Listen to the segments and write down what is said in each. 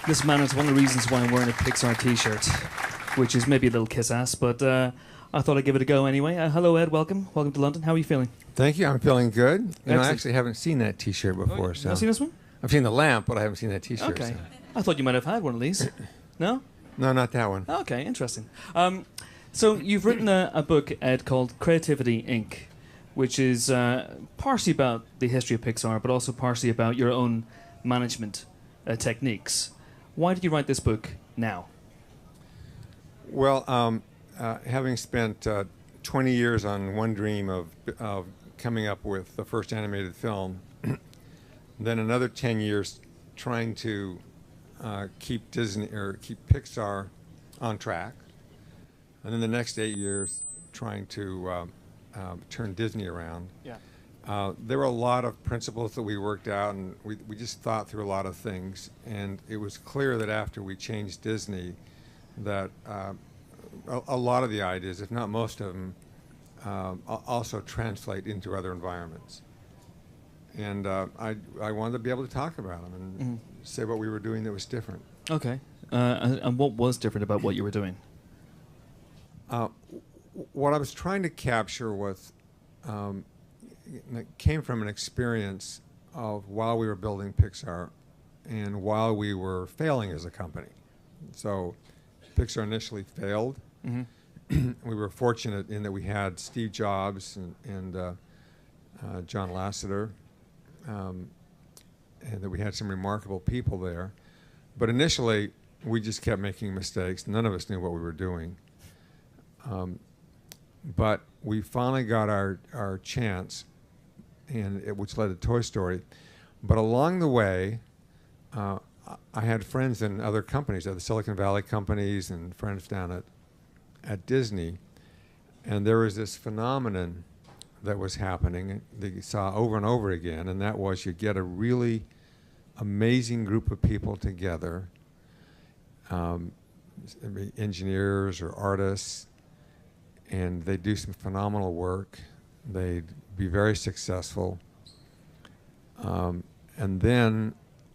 This man is one of the reasons why I'm wearing a Pixar t-shirt, which is maybe a little kiss-ass, but I thought I'd give it a go anyway. Hello, Ed. Welcome. Welcome to London. How are you feeling? Thank you. I'm feeling good. And I Excellent. actually haven't seen that T-shirt before. Have you seen this one? I've seen the lamp, but I haven't seen that T-shirt. Okay. So. I thought you might have had one of these. No? No, not that one. Okay, interesting. So you've written a book, Ed, called Creativity, Inc., which is partially about the history of Pixar, but also partially about your own management techniques. Why did you write this book now? Well, having spent 20 years on one dream of coming up with the first animated film, then another 10 years trying to keep Disney or keep Pixar on track, and then the next 8 years trying to turn Disney around. Yeah. There were a lot of principles that we worked out, and we just thought through a lot of things, and it was clear that after we changed Disney that a lot of the ideas, if not most of them, also translate into other environments. And I wanted to be able to talk about them and say what we were doing that was different. Okay. And what was different about what you were doing? What I was trying to capture was it came from an experience of while we were building Pixar and while we were failing as a company. So Pixar initially failed. We were fortunate in that we had Steve Jobs and John Lasseter, and that we had some remarkable people there. But initially, we just kept making mistakes. None of us knew what we were doing. But we finally got our chance, which led to Toy Story. But along the way, I had friends in other companies, other Silicon Valley companies, and friends down at Disney. And there was this phenomenon that was happening that you saw over and over again, and that was you get a really amazing group of people together, engineers or artists, and they do some phenomenal work. They'd be very successful. And then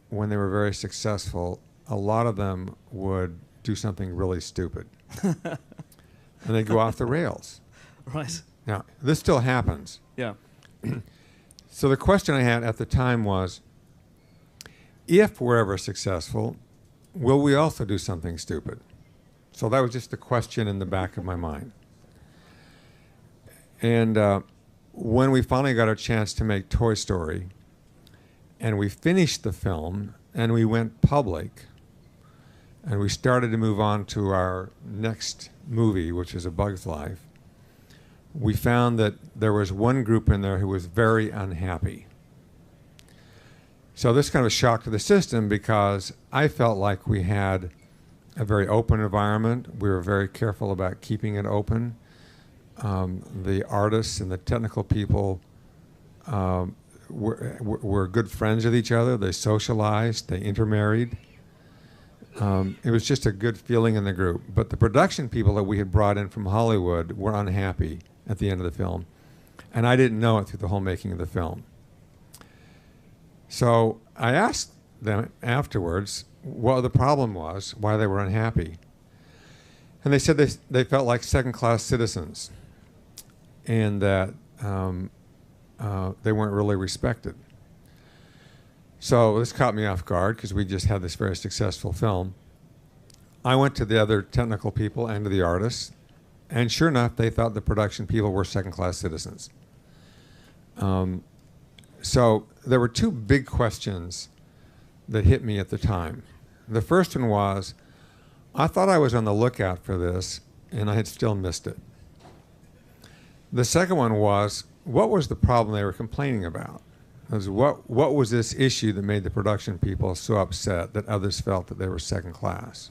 when they were very successful, a lot of them would do something really stupid. And they'd go off the rails. Right. Now, this still happens. Yeah. So the question I had at the time was, if we're ever successful, will we also do something stupid? So that was just the question in the back of my mind. And when we finally got our chance to make Toy Story, and we finished the film, and we went public, and we started to move on to our next movie, which is A Bug's Life, we found that there was one group in there who was very unhappy. So this kind of a shock to the system, because I felt like we had a very open environment. We were very careful about keeping it open. The artists and the technical people were good friends with each other. They socialized. They intermarried. It was just a good feeling in the group. But the production people that we had brought in from Hollywood were unhappy at the end of the film. And I didn't know it through the whole making of the film. So I asked them afterwards what the problem was, why they were unhappy. And they said they felt like second-class citizens, and that they weren't really respected. So this caught me off guard, because we just had this very successful film. I went to the other technical people and to the artists, and sure enough, they thought the production people were second-class citizens. So there were two big questions that hit me at the time. The first one was, I thought I was on the lookout for this, and I had still missed it. The second one was, what was the problem they were complaining about? It was what was this issue that made the production people so upset that others felt that they were second class?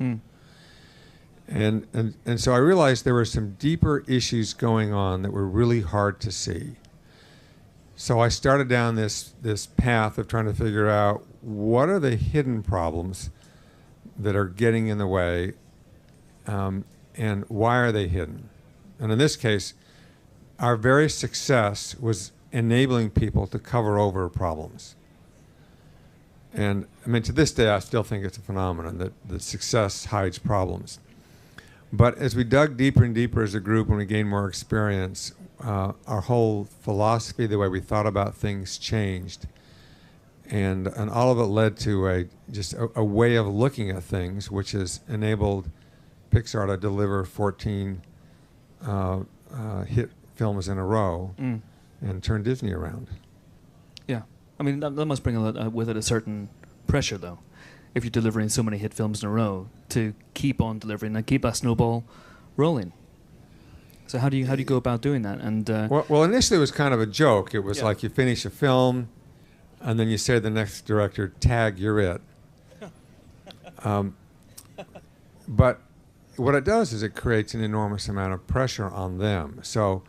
And so I realized there were some deeper issues going on that were really hard to see. So I started down this path of trying to figure out what are the hidden problems that are getting in the way, and why are they hidden? And in this case, our very success was enabling people to cover over problems. And I mean, to this day, I still think it's a phenomenon that success hides problems. But as we dug deeper and deeper as a group and we gained more experience, our whole philosophy, the way we thought about things changed. And all of it led to just a way of looking at things, which has enabled Pixar to deliver 14 hit films in a row and turn Disney around. Yeah. I mean, that must bring with it a certain pressure, though, if you're delivering so many hit films in a row, to keep on delivering and keep that snowball rolling. So how do you go about doing that? And well, initially it was kind of a joke. It was like you finish a film, and then you say to the next director, "Tag, you're it." But what it does is it creates an enormous amount of pressure on them. So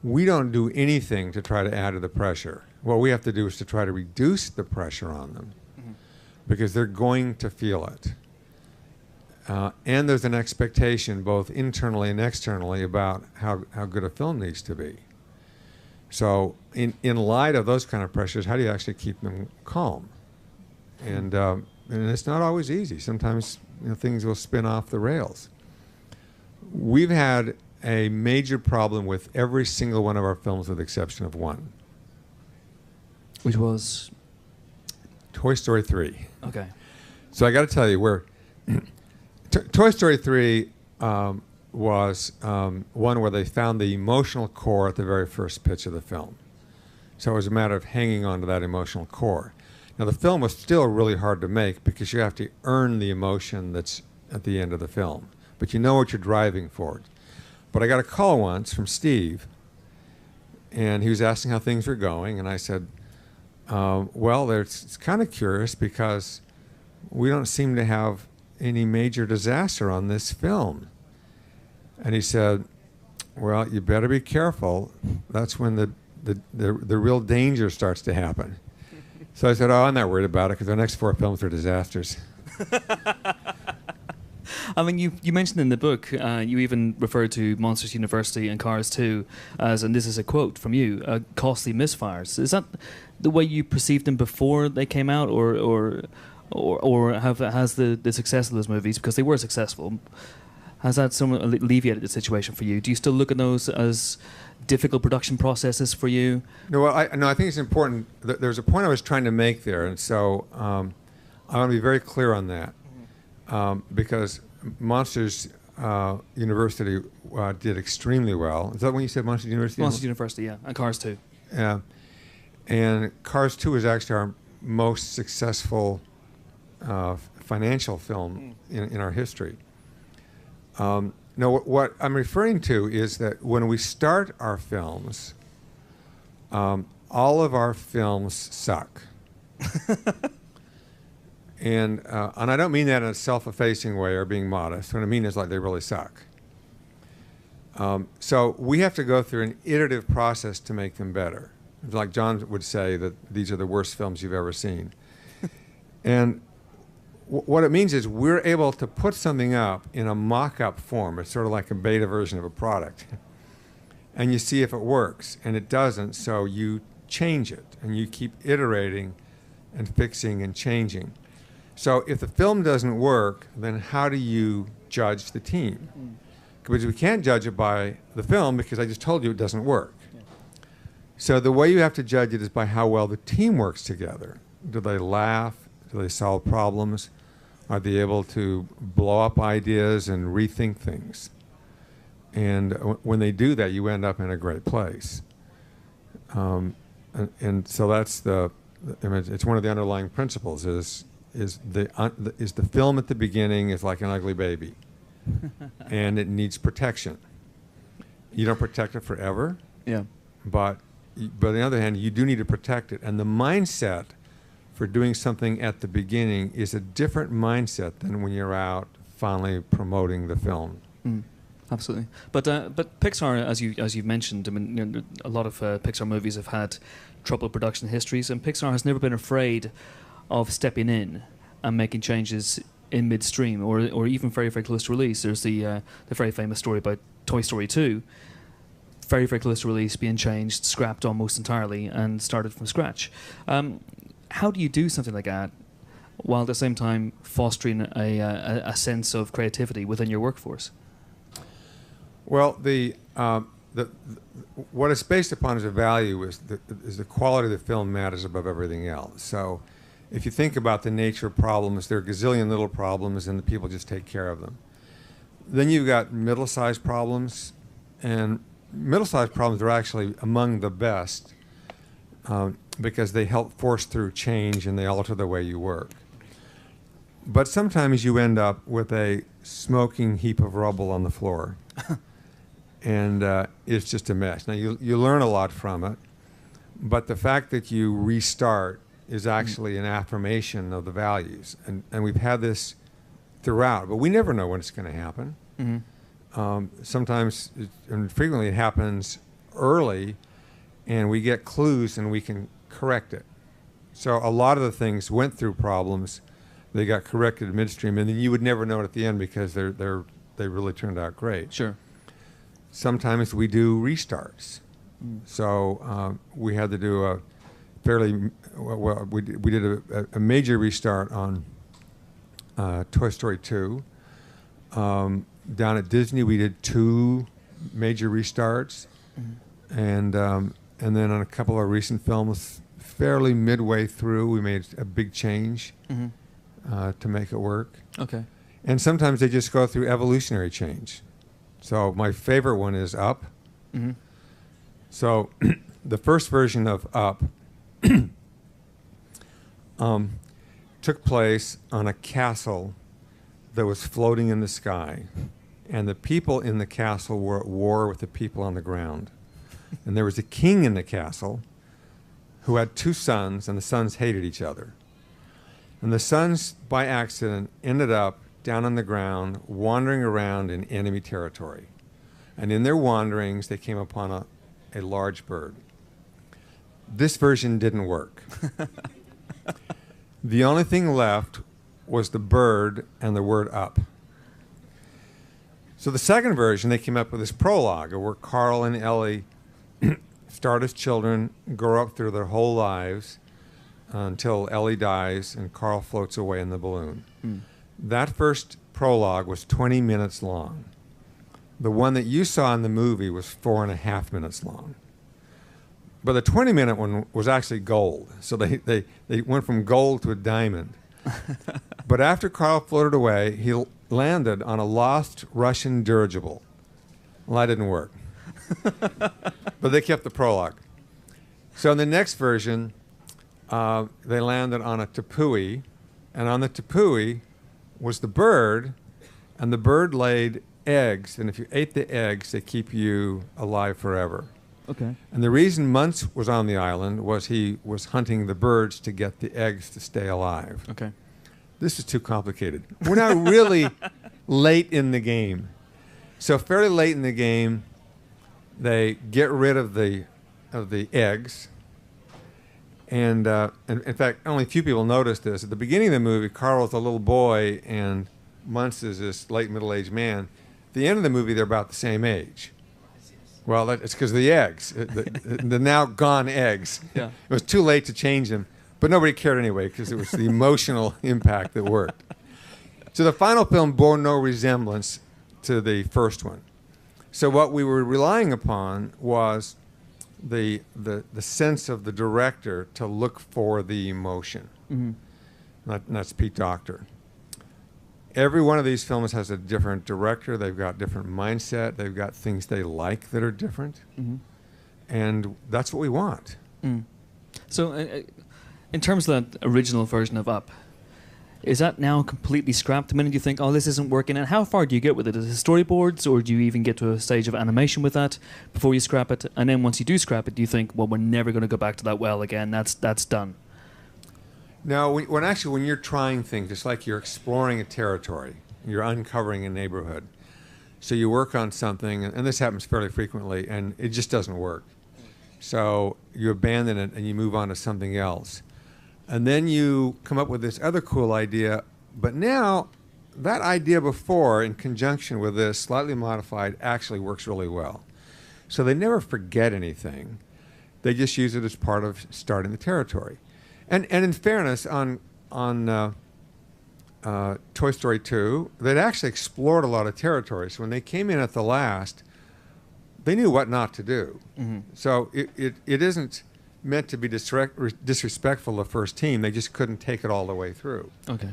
we don't do anything to try to add to the pressure. What we have to do is to try to reduce the pressure on them, because they're going to feel it. And there's an expectation, both internally and externally, about how good a film needs to be. So in light of those kind of pressures, how do you actually keep them calm? And it's not always easy. Sometimes things will spin off the rails. We've had a major problem with every single one of our films with the exception of one. Which was? Toy Story 3. Okay. So I got to tell you, Toy Story 3 was one where they found the emotional core at the very first pitch of the film. So it was a matter of hanging on to that emotional core. Now, the film was still really hard to make because you have to earn the emotion that's at the end of the film. But you know what you're driving for. But I got a call once from Steve, and he was asking how things were going, and I said, well, it's kind of curious because we don't seem to have any major disaster on this film. And he said, well, you better be careful. That's when the real danger starts to happen. So I said, I'm not worried about it because our next 4 films are disasters. I mean, you mentioned in the book, you even referred to Monsters University and Cars 2 as, and this is a quote from you, costly misfires. Is that the way you perceived them before they came out, or has the success of those movies, because they were successful, has that somewhat alleviated the situation for you? Do you still look at those as difficult production processes for you? No, well, I think it's important. There's a point I was trying to make there, and so I want to be very clear on that, because Monsters University did extremely well. Is that when you said Monsters University? Monsters University, yeah, and Cars 2. Yeah, and Cars 2 is actually our most successful financial film in our history. No, what I'm referring to is that when we start our films, all of our films suck. And I don't mean that in a self-effacing way or being modest. What I mean is like they really suck. So we have to go through an iterative process to make them better. Like John would say that these are the worst films you've ever seen. And what it means is we're able to put something up in a mock-up form. It's sort of like a beta version of a product. And you see if it works. And it doesn't, so you change it. And you keep iterating and fixing and changing. So if the film doesn't work, then how do you judge the team? Because we can't judge it by the film because I just told you it doesn't work. Yeah. So the way you have to judge it is by how well the team works together. Do they laugh? Do they solve problems? Are they able to blow up ideas and rethink things? And when they do that, you end up in a great place. And so that's it's one of the underlying principles is the film at the beginning is like an ugly baby, and it needs protection. You don't protect it forever. Yeah. But on the other hand, you do need to protect it, and the mindset for doing something at the beginning is a different mindset than when you're out finally promoting the film. Absolutely, but Pixar, as you've mentioned, I mean, a lot of Pixar movies have had troubled production histories, and Pixar has never been afraid of stepping in and making changes in midstream, or even very, very close to release. There's the very famous story about Toy Story 2, very, very close to release, being changed, scrapped almost entirely, and started from scratch. How do you do something like that while at the same time fostering a sense of creativity within your workforce? Well, what it's based upon as a value is the quality of the film matters above everything else. So if you think about the nature of problems, there are a gazillion little problems, and the people just take care of them. Then you've got middle-sized problems, and middle-sized problems are actually among the best because they help force through change and they alter the way you work. But sometimes you end up with a smoking heap of rubble on the floor. And it's just a mess. Now, you learn a lot from it, but the fact that you restart is actually an affirmation of the values. And we've had this throughout, but we never know when it's going to happen. Mm-hmm. Sometimes, and frequently, it happens early, and we get clues and we can correct it. So a lot of the things went through problems. They got corrected midstream, and then you would never know it at the end because they really turned out great. Sure. Sometimes we do restarts. So we had to do a fairly, well, we did a major restart on Toy Story 2. Down at Disney, we did 2 major restarts. And then on a couple of recent films, fairly midway through, we made a big change to make it work. Okay. And sometimes they just go through evolutionary change. So my favorite one is Up. Mm-hmm. So the first version of Up took place on a castle that was floating in the sky. And the people in the castle were at war with the people on the ground. And there was a king in the castle who had 2 sons, and the sons hated each other. And the sons, by accident, ended up down on the ground, wandering around in enemy territory. And in their wanderings, they came upon a large bird. This version didn't work. The only thing left was the bird and the word up. So the second version, they came up with this prologue where Carl and Ellie start as children, grow up through their whole lives until Ellie dies and Carl floats away in the balloon. That first prologue was 20 minutes long. The one that you saw in the movie was 4.5 minutes long. But the 20-minute one was actually gold. So they went from gold to a diamond. But after Carl floated away, he landed on a lost Russian dirigible. Well, that didn't work. But they kept the prologue. So in the next version, they landed on a tepui. And on the tepui was the bird, and the bird laid eggs, and if you ate the eggs, they keep you alive forever. Okay. And the reason Muntz was on the island was he was hunting the birds to get the eggs to stay alive. Okay. This is too complicated. We're now really late in the game. So fairly late in the game, they get rid of the eggs. And in fact, only a few people noticed this. At the beginning of the movie, Carl's a little boy and Muntz is this late middle-aged man. At the end of the movie, they're about the same age. Well, it's because of the eggs, the now gone eggs. Yeah. It was too late to change them, but nobody cared anyway because it was the emotional impact that worked. So the final film bore no resemblance to the first one. So what we were relying upon was the sense of the director to look for the emotion. Mm-hmm. That's Pete Docter. Every one of these films has a different director. They've got different mindset. They've got things they like that are different. Mm-hmm. And that's what we want. Mm. So in terms of that original version of Up, is that now completely scrapped the minute you think, oh, this isn't working? And how far do you get with it? Is it storyboards, or do you even get to a stage of animation with that before you scrap it? And then once you do scrap it, do you think, well, we're never going to go back to that well again? That's done. No, when you're trying things, it's like you're exploring a territory. You're uncovering a neighborhood. So you work on something, and this happens fairly frequently, and it just doesn't work. So you abandon it and you move on to something else. And then you come up with this other cool idea, but now that idea before, in conjunction with this, slightly modified, actually works really well. So they never forget anything. They just use it as part of starting the territory. And in fairness, on Toy Story 2, they'd actually explored a lot of territory. So when they came in at the last, they knew what not to do. Mm-hmm. So it isn't meant to be disrespectful of the first team. They just couldn't take it all the way through. Okay.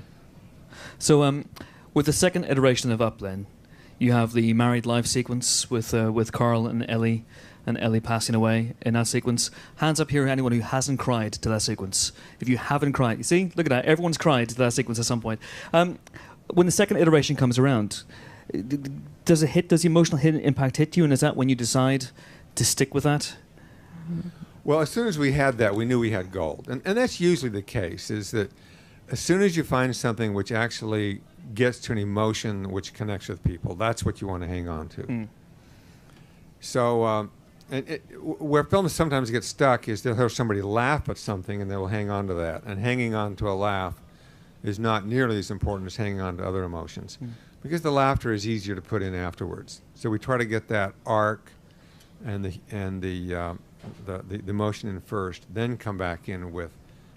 So with the second iteration of Up, then, you have the married life sequence with Carl and Ellie passing away in that sequence. Hands up here, anyone who hasn't cried to that sequence. If you haven't cried, you see, look at that. Everyone's cried to that sequence at some point. When the second iteration comes around, does the emotional impact hit you, and is that when you decide to stick with that? Well, as soon as we had that, we knew we had gold. And that's usually the case, is that as soon as you find something which actually gets to an emotion which connects with people, that's what you want to hang on to. Mm. So where films sometimes get stuck is they'll have somebody laugh at something and they'll hang on to that. And hanging on to a laugh is not nearly as important as hanging on to other emotions. Mm. Because the laughter is easier to put in afterwards. So we try to get that arc and the emotion in first, then come back in with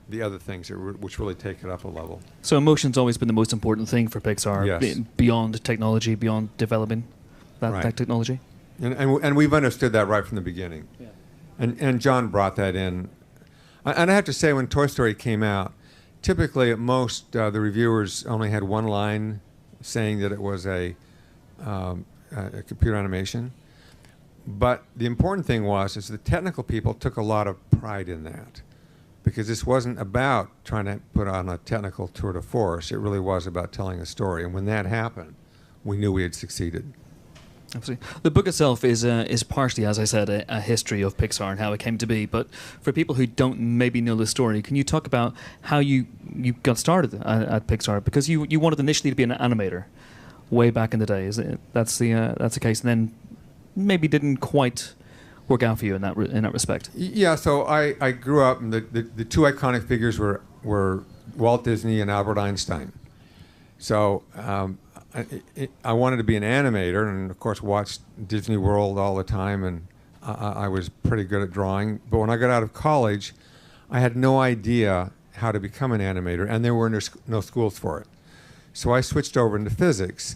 the other things which really take it up a level. So emotion's always been the most important thing for Pixar, yes. Beyond technology, beyond developing that technology. And we've understood that right from the beginning. Yeah. And John brought that in. And I have to say, when Toy Story came out, typically at most the reviewers only had one line saying that it was a computer animation. But the important thing is the technical people took a lot of pride in that, because this wasn't about trying to put on a technical tour de force. It really was about telling a story. And when that happened, we knew we had succeeded. Absolutely. The book itself is partially, as I said, a history of Pixar and how it came to be. But for people who don't maybe know the story, can you talk about how you got started at Pixar? Because you wanted initially to be an animator way back in the day. That's the case, and then maybe didn't quite work out for you in that respect. Yeah. So I grew up, and the two iconic figures were Walt Disney and Albert Einstein. So I wanted to be an animator, and of course watched Disney World all the time, and I was pretty good at drawing. But when I got out of college, I had no idea how to become an animator, and there were no schools for it. So I switched over into physics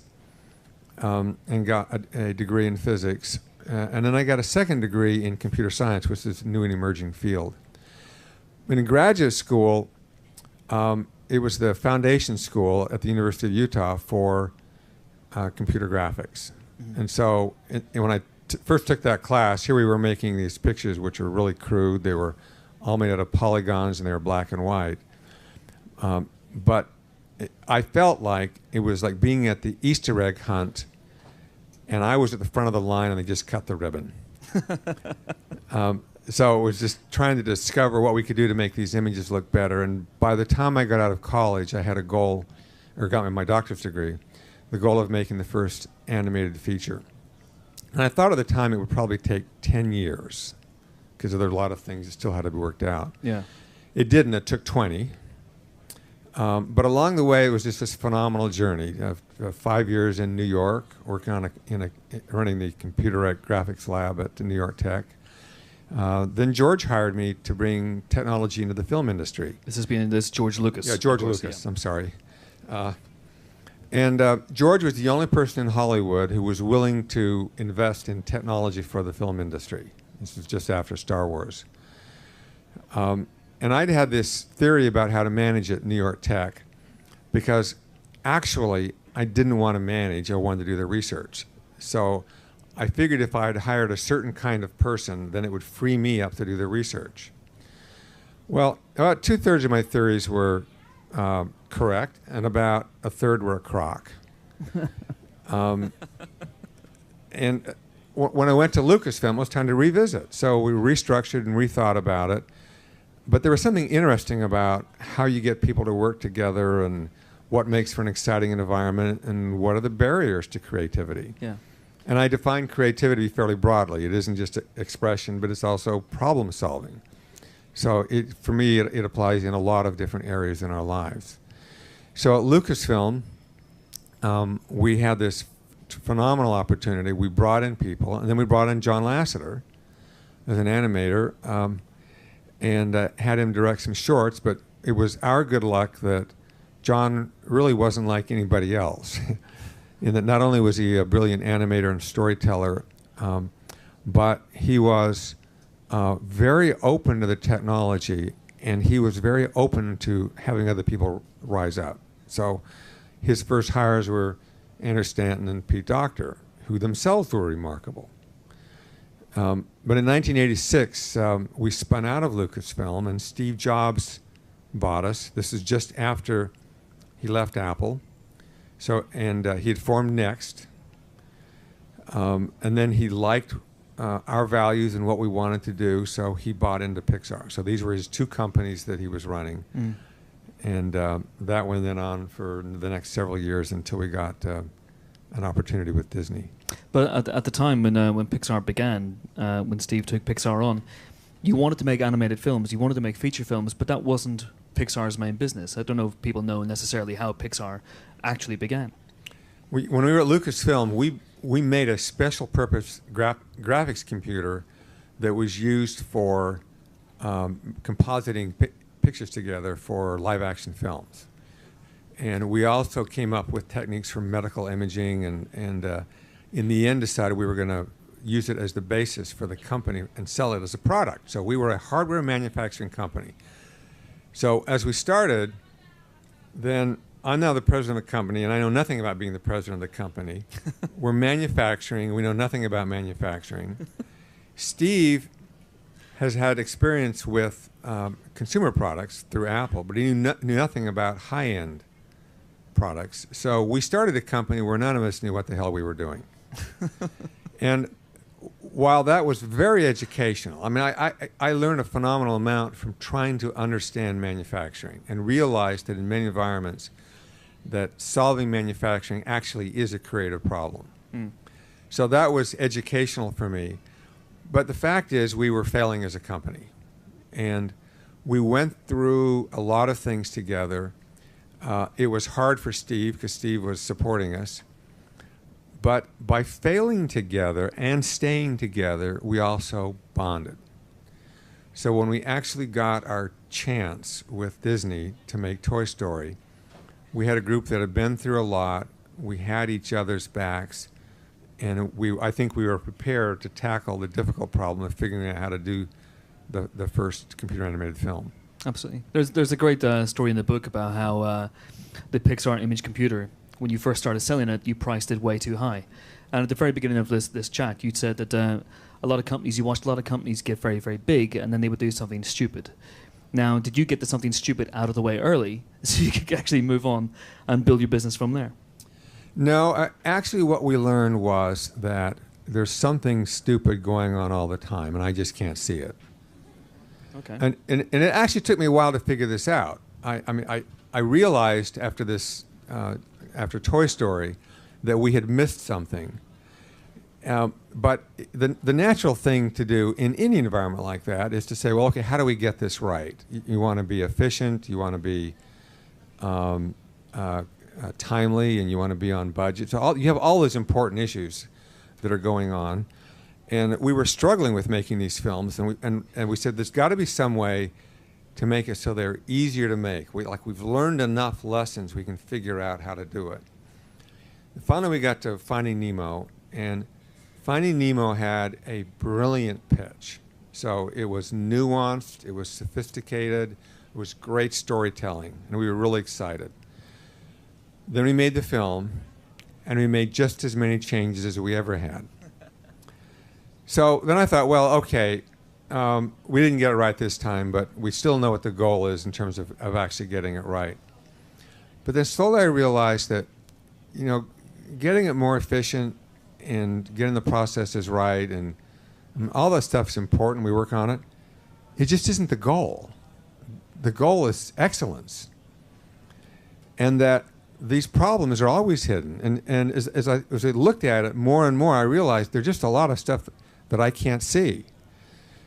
and got a degree in physics. And then I got a second degree in computer science, which is a new and emerging field. But in graduate school, it was the foundation school at the University of Utah for computer graphics. Mm-hmm. And so when I first took that class, here we were making these pictures which were really crude. They were all made out of polygons, and they were black and white. But I felt like it was like being at the Easter egg hunt, and I was at the front of the line, and they just cut the ribbon. So it was just trying to discover what we could do to make these images look better. And by the time I got out of college, I had a goal, or got my doctorate degree, the goal of making the first animated feature. And I thought at the time it would probably take 10 years, because there were a lot of things that still had to be worked out. Yeah. It didn't. It took 20. But along the way, it was just this phenomenal journey of 5 years in New York, working on running the computer graphics lab at New York Tech. Then George hired me to bring technology into the film industry. This George Lucas. Yeah, George Lucas. Yeah. I'm sorry. And George was the only person in Hollywood who was willing to invest in technology for the film industry. This was just after Star Wars. And I'd had this theory about how to manage at New York Tech, because actually I didn't want to manage, I wanted to do the research. So I figured if I had hired a certain kind of person, then it would free me up to do the research. Well, about 2/3 of my theories were correct, and about 1/3 were a crock. And when I went to Lucasfilm, it was time to revisit. So we restructured and rethought about it. But there was something interesting about how you get people to work together, and what makes for an exciting environment, and what are the barriers to creativity. Yeah. And I define creativity fairly broadly. It isn't just expression, but it's also problem solving. So for me, it applies in a lot of different areas in our lives. So at Lucasfilm, we had this phenomenal opportunity. We brought in people, and then we brought in John Lasseter as an animator, and had him direct some shorts. But it was our good luck that John really wasn't like anybody else, in that not only was he a brilliant animator and storyteller, but he was very open to the technology, and he was very open to having other people rise up. So his first hires were Andrew Stanton and Pete Docter, who themselves were remarkable. But in 1986, we spun out of Lucasfilm, and Steve Jobs bought us. This is just after he left Apple. So, and he had formed Next. And then he liked our values and what we wanted to do, so he bought into Pixar. So these were his two companies that he was running. And that went then on for the next several years until we got an opportunity with Disney. But at the time when Pixar began, when Steve took Pixar on, you wanted to make animated films, you wanted to make feature films, but that wasn't Pixar's main business. I don't know if people know necessarily how Pixar actually began. When we were at Lucasfilm, we made a special purpose graphics computer that was used for compositing pictures together for live action films. And we also came up with techniques for medical imaging, and in the end decided we were going to use it as the basis for the company and sell it as a product. So we were a hardware manufacturing company. So as we started, then I'm now the president of the company, and I know nothing about being the president of the company. We're manufacturing. We know nothing about manufacturing. Steve has had experience with consumer products through Apple, but he knew nothing about high-end products. So we started a company where none of us knew what the hell we were doing. And while that was very educational, I mean, I learned a phenomenal amount from trying to understand manufacturing and realized that in many environments that solving manufacturing actually is a creative problem. So that was educational for me. But the fact is we were failing as a company. And we went through a lot of things together. It was hard for Steve because Steve was supporting us. But by failing together and staying together, we also bonded. So when we actually got our chance with Disney to make Toy Story, we had a group that had been through a lot. We had each other's backs. And I think we were prepared to tackle the difficult problem of figuring out how to do the first computer animated film. Absolutely. There's a great story in the book about how the Pixar image computer, when you first started selling it, you priced it way too high. And at the very beginning of this chat, you said that a lot of companies, you watched a lot of companies get very, very big, and then they would do something stupid. Now, did you get the something stupid out of the way early so you could actually move on and build your business from there? No, actually what we learned was that there's something stupid going on all the time, and I just can't see it. Okay. And it actually took me a while to figure this out. I realized after this, after Toy Story, that we had missed something. But the natural thing to do in any environment like that is to say, well, okay, how do we get this right? You want to be efficient, you want to be timely, and you want to be on budget. So you have all those important issues that are going on. And we were struggling with making these films, and we said there's got to be some way to make it so they're easier to make. We've learned enough lessons we can figure out how to do it. And finally, we got to Finding Nemo, and Finding Nemo had a brilliant pitch. So it was nuanced, it was sophisticated, it was great storytelling, and we were really excited. Then we made the film, and we made just as many changes as we ever had. So then I thought, well, okay, we didn't get it right this time, but we still know what the goal is in terms of actually getting it right. But then slowly I realized that, getting it more efficient and getting the processes right and all that stuff's important. We work on it. It just isn't the goal. The goal is excellence. And that these problems are always hidden. And as I looked at it more and more, I realized there's just a lot of stuff that I can't see.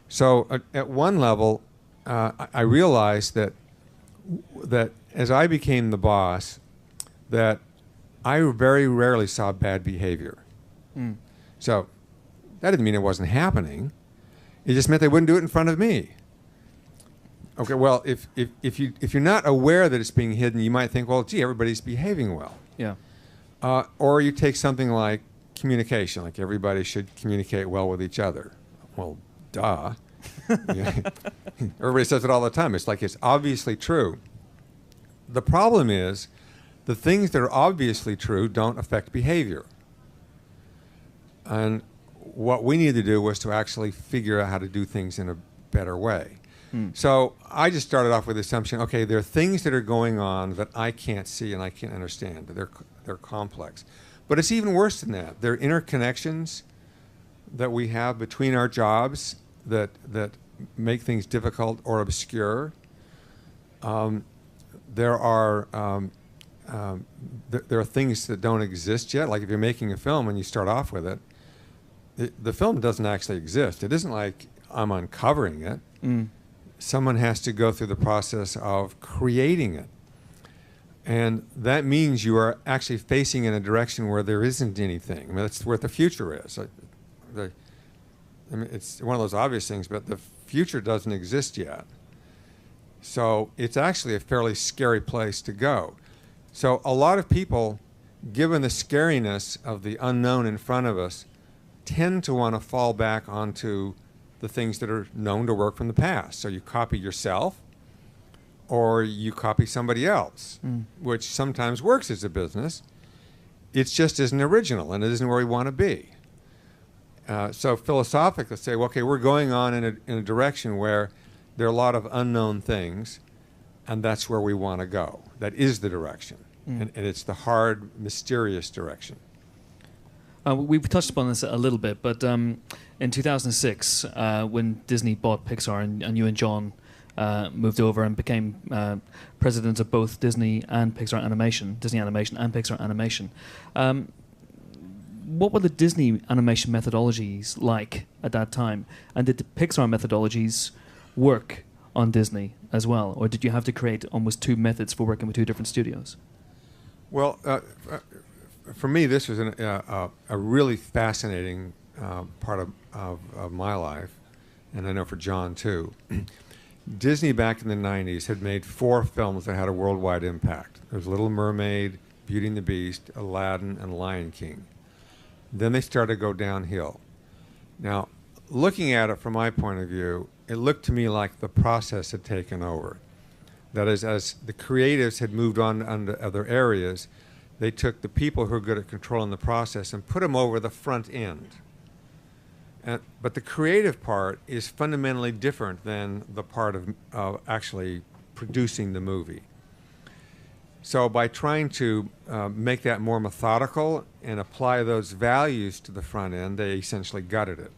So at one level, I realized that as I became the boss, that I very rarely saw bad behavior. So that didn't mean it wasn't happening. It just meant they wouldn't do it in front of me. Okay, well, if you're not aware that it's being hidden, you might think, well, gee, everybody's behaving well. Yeah. Or you take something like communication, like everybody should communicate well with each other. Well, duh. Yeah. Everybody says it all the time. It's like it's obviously true. The problem is the things that are obviously true don't affect behavior. And what we need to do was to actually figure out how to do things in a better way. So I just started off with the assumption, okay, there are things that are going on that I can't see and I can't understand. They're complex. But it's even worse than that. There are interconnections that we have between our jobs that make things difficult or obscure. There are things that don't exist yet. Like if you're making a film and you start off with it, the film doesn't actually exist. It isn't like I'm uncovering it. Someone has to go through the process of creating it. And that means you are actually facing in a direction where there isn't anything. I mean, that's where the future is. I mean, it's one of those obvious things, but the future doesn't exist yet. So it's actually a fairly scary place to go. So a lot of people, given the scariness of the unknown in front of us, tend to want to fall back onto the things that are known to work from the past. So you copy yourself or you copy somebody else, which sometimes works as a business. It just isn't original and it isn't where we want to be. So philosophically say, well, okay, we're going on in a direction where there are a lot of unknown things and that's where we want to go. That is the direction. And it's the hard, mysterious direction. We've touched upon this a little bit, but in 2006, when Disney bought Pixar and you and John moved over and became president of both Disney and Pixar Animation, Disney Animation and Pixar Animation, what were the Disney animation methodologies like at that time? And did the Pixar methodologies work on Disney as well? Or did you have to create almost two methods for working with two different studios? Well, for me, this was a really fascinating part of my life, and I know for John too. Disney back in the 90s had made 4 films that had a worldwide impact. There was Little Mermaid, Beauty and the Beast, Aladdin, and Lion King. Then they started to go downhill. Now, looking at it from my point of view, it looked to me like the process had taken over. That is, as the creatives had moved on to other areas, they took the people who are good at controlling the process and put them over the front end. But the creative part is fundamentally different than the part of actually producing the movie. So by trying to make that more methodical and apply those values to the front end, they essentially gutted it.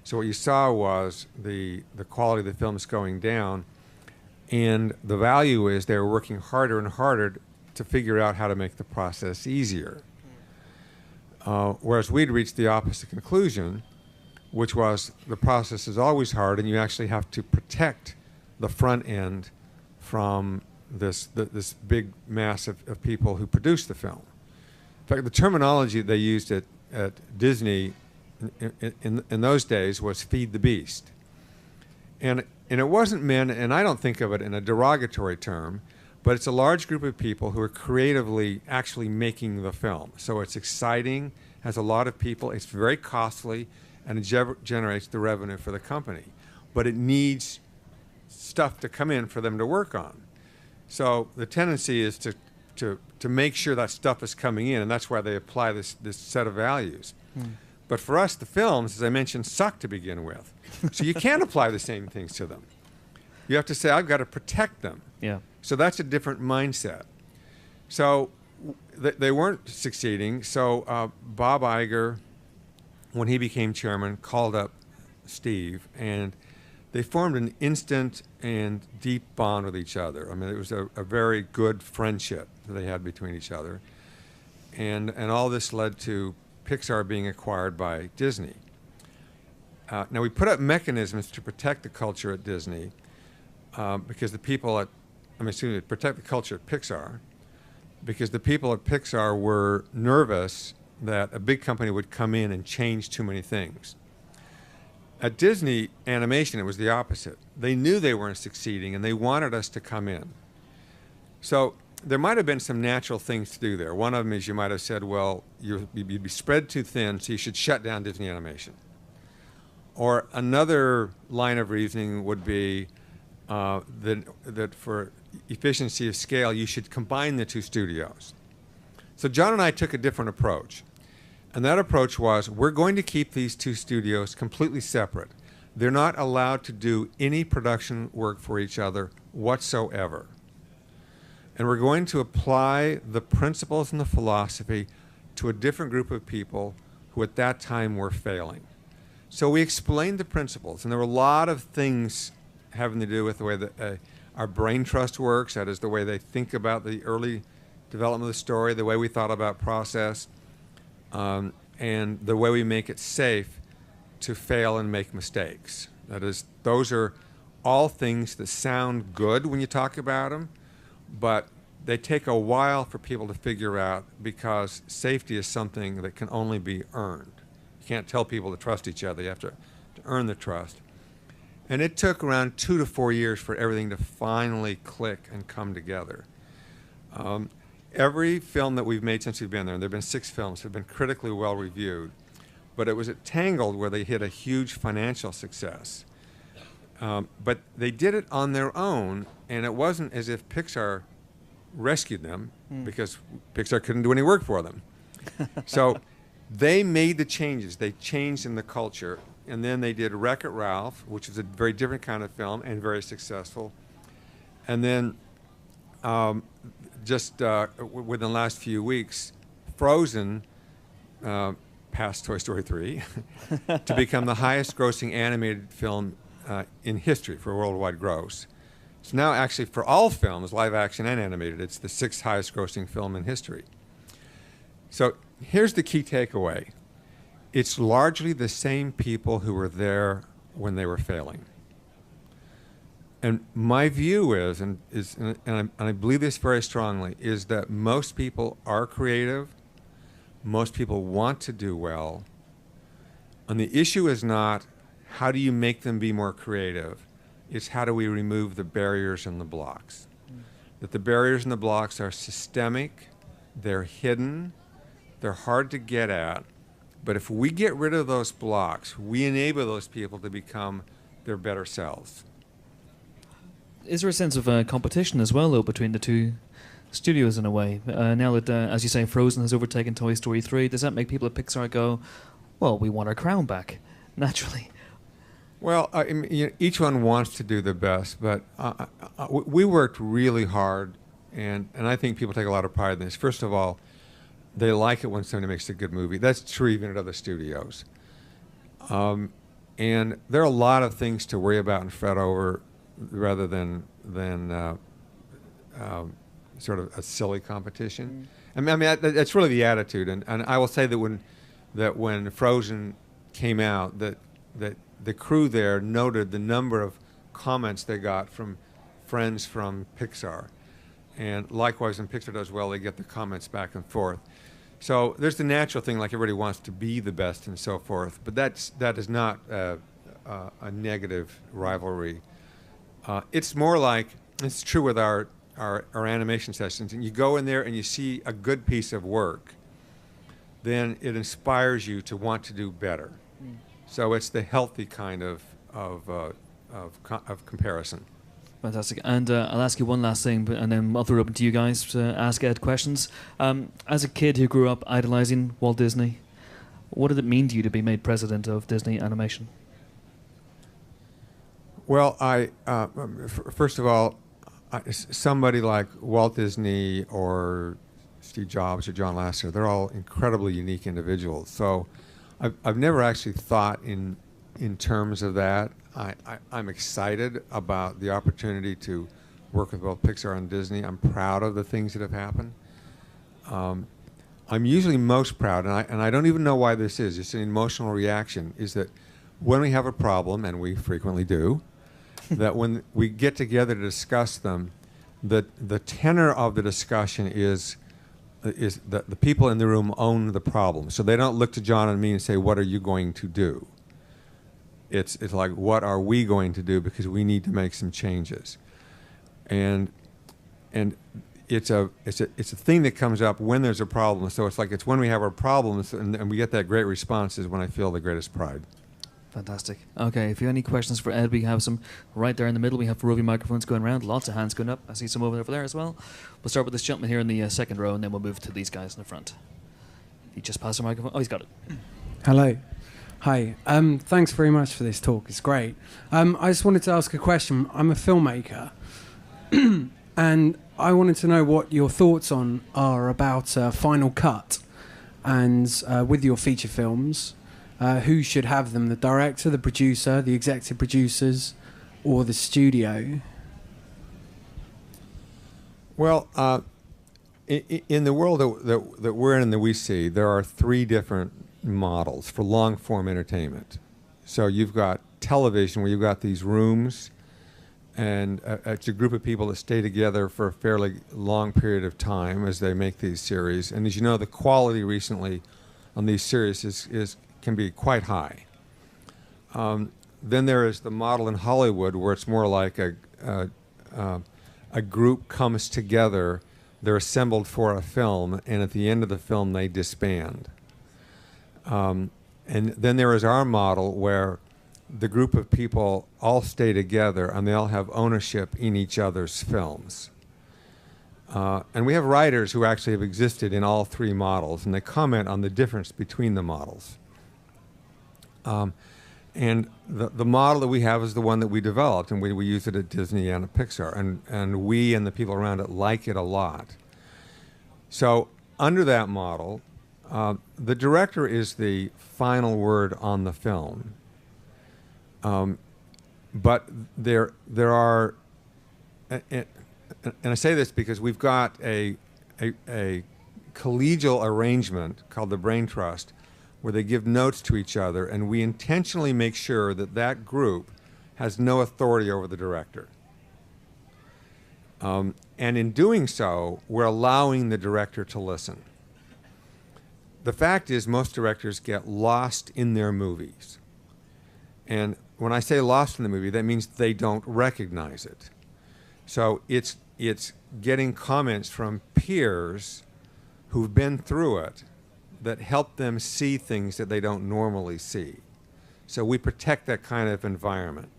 So what you saw was the quality of the films going down, and the value is they were working harder and harder to figure out how to make the process easier. Whereas we'd reached the opposite conclusion, which was the process is always hard and you actually have to protect the front end from this big mass of people who produce the film. In fact, the terminology they used at Disney in those days was feed the beast. And it wasn't meant, and I don't think of it in a derogatory term, but it's a large group of people who are creatively actually making the film. So it's exciting, has a lot of people, it's very costly, and it generates the revenue for the company. But it needs stuff to come in for them to work on. So the tendency is to make sure that stuff is coming in, and that's why they apply this set of values. But for us, the films, as I mentioned, suck to begin with. So you can't apply the same things to them. You have to say, I've got to protect them. Yeah. So that's a different mindset. So they weren't succeeding. So Bob Iger, when he became chairman, called up Steve, and they formed an instant and deep bond with each other. I mean, it was a very good friendship that they had between each other. And all this led to Pixar being acquired by Disney. Now, we put up mechanisms to protect the culture at Disney because the people protect the culture at Pixar because the people at Pixar were nervous that a big company would come in and change too many things. At Disney Animation, it was the opposite. They knew they weren't succeeding, and they wanted us to come in. So there might have been some natural things to do there. One of them is you might have said, well, you'd be spread too thin, so you should shut down Disney Animation. Or another line of reasoning would be that for efficiency of scale, you should combine the two studios. So John and I took a different approach. And that approach was, we're going to keep these two studios completely separate. They're not allowed to do any production work for each other whatsoever. And we're going to apply the principles and the philosophy to a different group of people who at that time were failing. So we explained the principles, and there were a lot of things having to do with the way that our brain trust works, that is the way they think about the early development of the story, the way we thought about process, and the way we make it safe to fail and make mistakes. That is, those are all things that sound good when you talk about them, but they take a while for people to figure out because safety is something that can only be earned. You can't tell people to trust each other. You have to earn the trust. And it took around 2 to 4 years for everything to finally click and come together. Every film that we've made since we've been there, and there have been 6 films, have been critically well reviewed, but it was at Tangled where they hit a huge financial success. But they did it on their own, and it wasn't as if Pixar rescued them, because Pixar couldn't do any work for them. So they made the changes. They changed in the culture, and then they did Wreck-It Ralph, which is a very different kind of film and very successful. And then just within the last few weeks, Frozen passed Toy Story 3 to become the highest grossing animated film in history for worldwide gross. So now actually for all films, live action and animated, it's the 6th highest grossing film in history. So here's the key takeaway. It's largely the same people who were there when they were failing. And my view is, and I believe this very strongly, is that most people are creative, most people want to do well, and the issue is not how do you make them be more creative, it's how do we remove the barriers and the blocks. That the barriers and the blocks are systemic, they're hidden, they're hard to get at, but if we get rid of those blocks, we enable those people to become their better selves. Is there a sense of competition as well, though, between the two studios in a way? Now that, as you say, Frozen has overtaken Toy Story 3, does that make people at Pixar go, well, we want our crown back, naturally? Well, I mean, each one wants to do the best, but we worked really hard, and I think people take a lot of pride in this. First of all, they like it when somebody makes a good movie. That's true even at other studios. And there are a lot of things to worry about and fret over rather than sort of a silly competition. I mean, that's really the attitude. And I will say that when Frozen came out, that the crew there noted the number of comments they got from friends from Pixar. And likewise, when Pixar does well, they get the comments back and forth. So there's the natural thing, like everybody wants to be the best and so forth. But that is not a negative rivalry. It's more like, it's true with our animation sessions, and you go in there and you see a good piece of work, then it inspires you to want to do better. So it's the healthy kind of comparison. Fantastic. And I'll ask you one last thing, and then I'll throw it open to you guys to ask Ed questions. As a kid who grew up idolizing Walt Disney, what did it mean to you to be made president of Disney Animation? Well, first of all, somebody like Walt Disney or Steve Jobs or John Lasseter, they're all incredibly unique individuals. So I've never actually thought in terms of that. I'm excited about the opportunity to work with both Pixar and Disney. I'm proud of the things that have happened. I'm usually most proud, and I don't even know why this is, it's an emotional reaction, is that when we have a problem, and we frequently do, that when we get together to discuss them, the tenor of the discussion is that the people in the room own the problem. So they don't look to John and me and say, what are you going to do? It's like, what are we going to do, because we need to make some changes, and it's a thing that comes up when there's a problem. So it's like, it's when we have our problems and we get that great response is when I feel the greatest pride. Fantastic. Okay, if you have any questions for Ed, we have some right there in the middle. We have roving microphones going around, lots of hands going up. I see some over there as well. We'll start with this gentleman here in the second row, and then we'll move to these guys in the front. He just passed the microphone. Oh, he's got it. Hello. Hi. Thanks very much for this talk. It's great. I just wanted to ask a question. I'm a filmmaker, and I wanted to know what your thoughts are about Final Cut, and with your feature films, who should have them? The director, the producer, the executive producers, or the studio? Well, in the world that we're in and that we see, there are three different models for long-form entertainment. So you've got television, where you've got these rooms, and it's a group of people that stay together for a fairly long period of time as they make these series. And as you know, the quality recently on these series can be quite high. Then there is the model in Hollywood, where it's more like a group comes together, they're assembled for a film, and at the end of the film they disband. And then there is our model, where the group of people all stay together and they all have ownership in each other's films. And we have writers who actually have existed in all three models, and they comment on the difference between the models. And the model that we have is the one that we developed, and we use it at Disney and at Pixar, and we and the people around it like it a lot. So under that model, the director is the final word on the film. But there are, and I say this because we've got a collegial arrangement called the Brain Trust, where they give notes to each other, and we intentionally make sure that that group has no authority over the director. And in doing so, we're allowing the director to listen. The fact is, most directors get lost in their movies. And when I say lost in the movie, that means they don't recognize it. So it's getting comments from peers who've been through it that help them see things that they don't normally see. So we protect that kind of environment.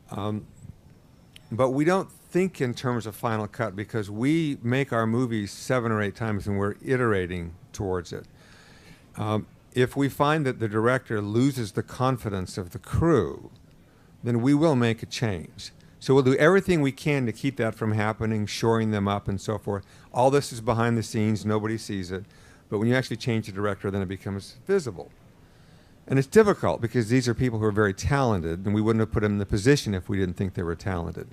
But we don't think in terms of Final Cut, because we make our movies 7 or 8 times and we're iterating towards it. If we find that the director loses the confidence of the crew, then we will make a change. So we'll do everything we can to keep that from happening, shoring them up and so forth. All this is behind the scenes, nobody sees it. But when you actually change the director, then it becomes visible. And it's difficult, because these are people who are very talented, and we wouldn't have put them in the position if we didn't think they were talented.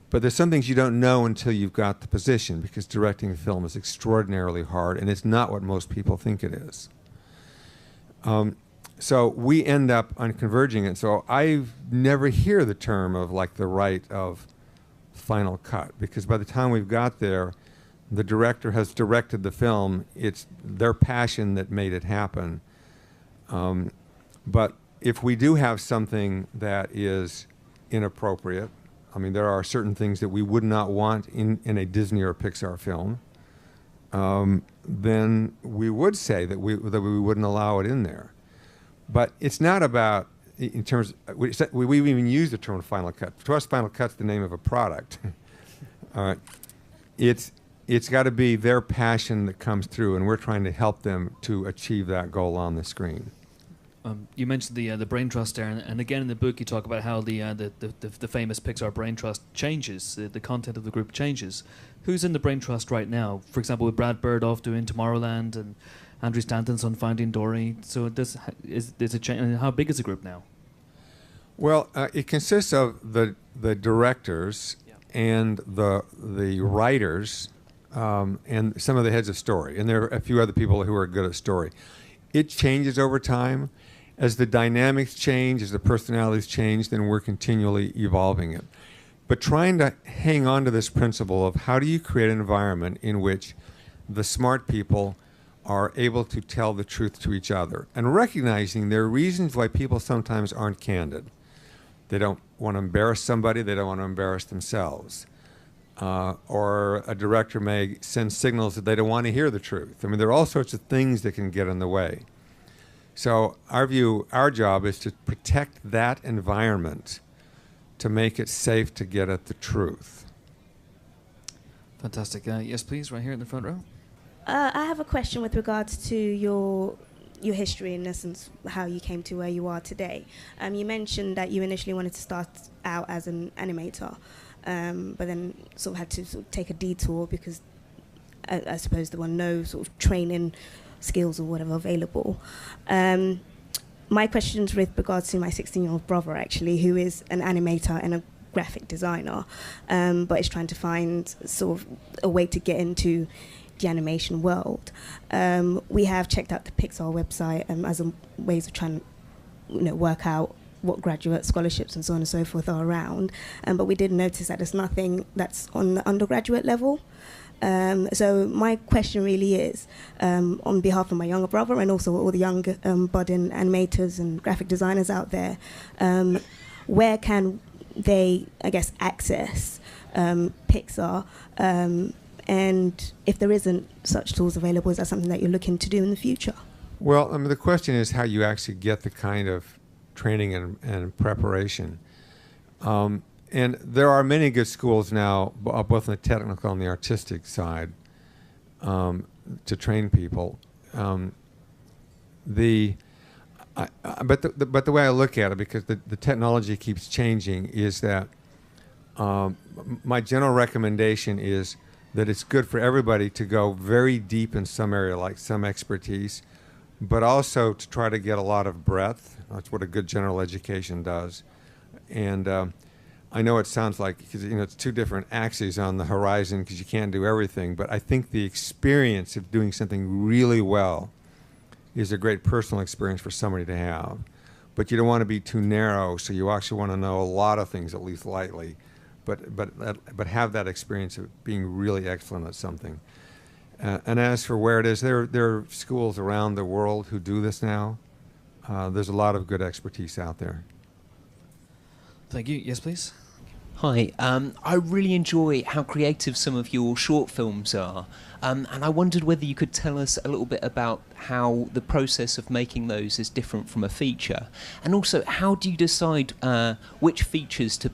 But there's some things you don't know until you've got the position, because directing a film is extraordinarily hard, and it's not what most people think it is. So we end up on converging it. So I never hear the term of like the right of Final Cut, because by the time we've got there, the director has directed the film. It's their passion that made it happen. But if we do have something that is inappropriate, I mean, there are certain things that we would not want in a Disney or Pixar film, then we would say that we wouldn't allow it in there. But it's not about, in terms, we even use the term Final Cut. To us, Final Cut's the name of a product. All right. It's got to be their passion that comes through, and we're trying to help them to achieve that goal on the screen. You mentioned the Brain Trust there, and again in the book you talk about how the famous Pixar Brain Trust changes, the content of the group changes. Who's in the Brain Trust right now? For example, with Brad Bird off doing Tomorrowland and Andrew Stanton's on Finding Dory. So there's a change. How big is the group now? Well, it consists of the directors and the writers and some of the heads of story, and there are a few other people who are good at story. It changes over time. As the dynamics change, as the personalities change, then we're continually evolving it. But trying to hang on to this principle of how do you create an environment in which the smart people are able to tell the truth to each other and recognizing there are reasons why people sometimes aren't candid. They don't want to embarrass somebody. They don't want to embarrass themselves. Or a director may send signals that they don't want to hear the truth. I mean, there are all sorts of things that can get in the way. So our job is to protect that environment to make it safe to get at the truth. Fantastic. Yes, please, right here in the front row. I have a question with regards to your history, in essence, how you came to where you are today. You mentioned that you initially wanted to start out as an animator, but then sort of had to sort of take a detour because I suppose there were no sort of training skills or whatever available. My question is with regards to my 16-year-old brother, actually, who is an animator and a graphic designer, but is trying to find sort of a way to get into the animation world. We have checked out the Pixar website as a ways of trying to work out what graduate scholarships and so on and so forth are around, but we did notice that there's nothing that's on the undergraduate level. So my question really is, on behalf of my younger brother and also all the young budding animators and graphic designers out there, where can they, I guess, access Pixar? And if there isn't such tools available, is that something that you're looking to do in the future? Well, I mean, the question is how you actually get the kind of training and preparation. And there are many good schools now, both on the technical and the artistic side, to train people. But the way I look at it, because the technology keeps changing, is that my general recommendation is that it's good for everybody to go very deep in some area, like some expertise, but also to try to get a lot of breadth. That's what a good general education does. And I know it sounds like, because it's two different axes on the horizon because you can't do everything, but I think the experience of doing something really well is a great personal experience for somebody to have. But you don't want to be too narrow, so you actually want to know a lot of things, at least lightly, but have that experience of being really excellent at something. And as for where it is, there are schools around the world who do this now. There's a lot of good expertise out there. Thank you. Yes, please. Hi. I really enjoy how creative some of your short films are. And I wondered whether you could tell us a little bit about how the process of making those is different from a feature. And also, how do you decide which features to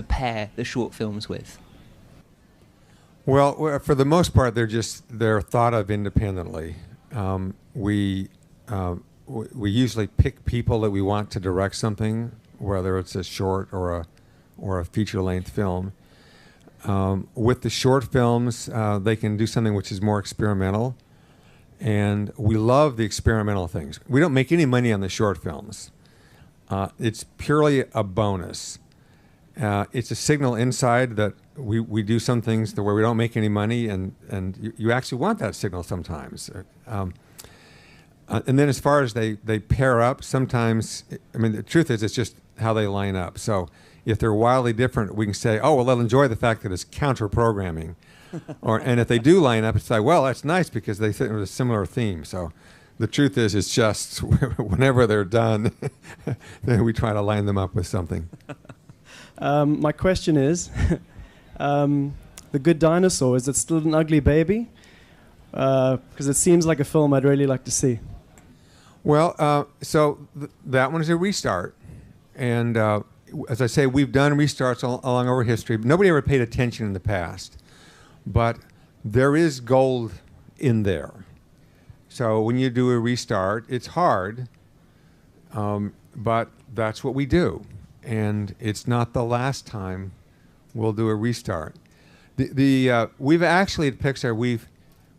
pair the short films with? Well, for the most part, they're thought of independently. We usually pick people that we want to direct something, whether it's a short or a feature-length film. With the short films, they can do something which is more experimental, and we love the experimental things. We don't make any money on the short films. It's purely a bonus. It's a signal inside that we do some things where we don't make any money, and you actually want that signal sometimes. And then as far as they pair up, sometimes, I mean, the truth is it's just how they line up. So if they're wildly different, we can say, oh, well, they'll enjoy the fact that it's counter-programming. And if they do line up, it's like, well, that's nice because they fit with a similar theme. So the truth is it's just whenever they're done, then we try to line them up with something. My question is, The Good Dinosaur, is it still an ugly baby? Because it seems like a film I'd really like to see. Well, that one is a restart. And as I say, we've done restarts along our history. Nobody ever paid attention in the past. But there is gold in there. So when you do a restart, it's hard, but that's what we do. And it's not the last time we'll do a restart. We've actually, at Pixar,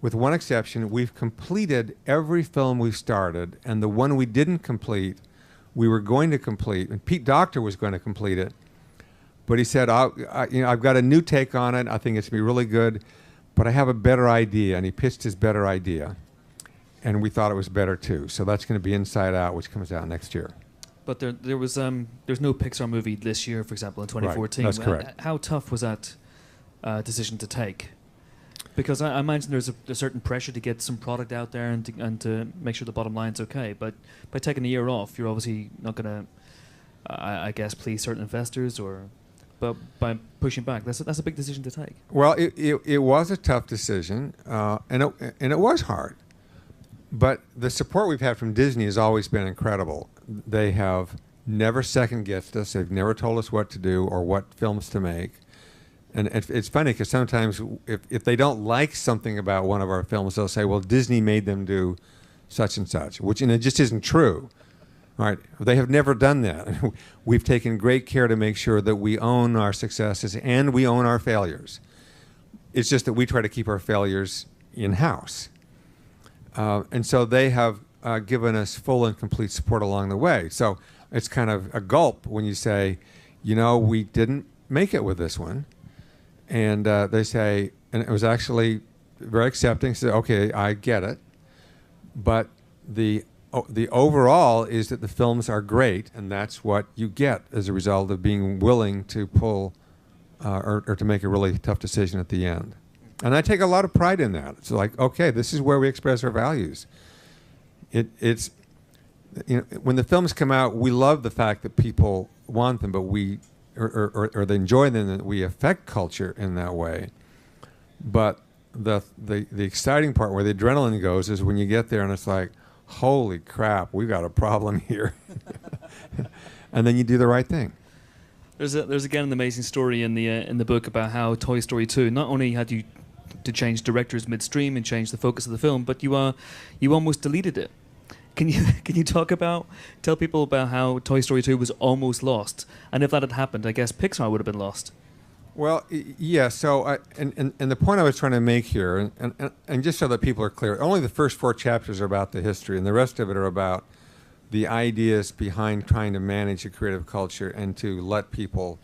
with one exception, we've completed every film we've started, and the one we didn't complete, we were going to complete, and Pete Docter was going to complete it, but he said, I've got a new take on it, I think it's going to be really good, but I have a better idea, and he pitched his better idea, and we thought it was better too. So that's going to be Inside Out, which comes out next year. But there's no Pixar movie this year, for example, in 2014. Right, that's correct. How tough was that decision to take? Because I imagine there's a certain pressure to get some product out there and to make sure the bottom line's okay. But by taking a year off, you're obviously not going to, I guess, please certain investors but by pushing back, that's a big decision to take. Well, it was a tough decision, and it was hard. But the support we've had from Disney has always been incredible. They have never second-guessed us. They've never told us what to do or what films to make. And it's funny because sometimes if they don't like something about one of our films, they'll say, well, Disney made them do such and such, which and it just isn't true. Right? They have never done that. We've taken great care to make sure that we own our successes and we own our failures. It's just that we try to keep our failures in-house. And so they have given us full and complete support along the way. So it's kind of a gulp when you say, we didn't make it with this one. And they say, and it was actually very accepting, said, okay, I get it. But the overall is that the films are great, and that's what you get as a result of being willing to pull or to make a really tough decision at the end. And I take a lot of pride in that. It's like, okay, this is where we express our values. It's when the films come out, we love the fact that people want them, but or they enjoy them, that we affect culture in that way. But the exciting part where the adrenaline goes is when you get there and it's like, holy crap, we've got a problem here. And then you do the right thing. There's again an amazing story in the book about how Toy Story 2 not only had you to change directors midstream and change the focus of the film, but you almost deleted it. Can you tell people about how Toy Story 2 was almost lost, and if that had happened, I guess Pixar would have been lost. Well, yeah. So, and the point I was trying to make here, and just so that people are clear, only the first 4 chapters are about the history, and the rest of it are about the ideas behind trying to manage a creative culture and to let people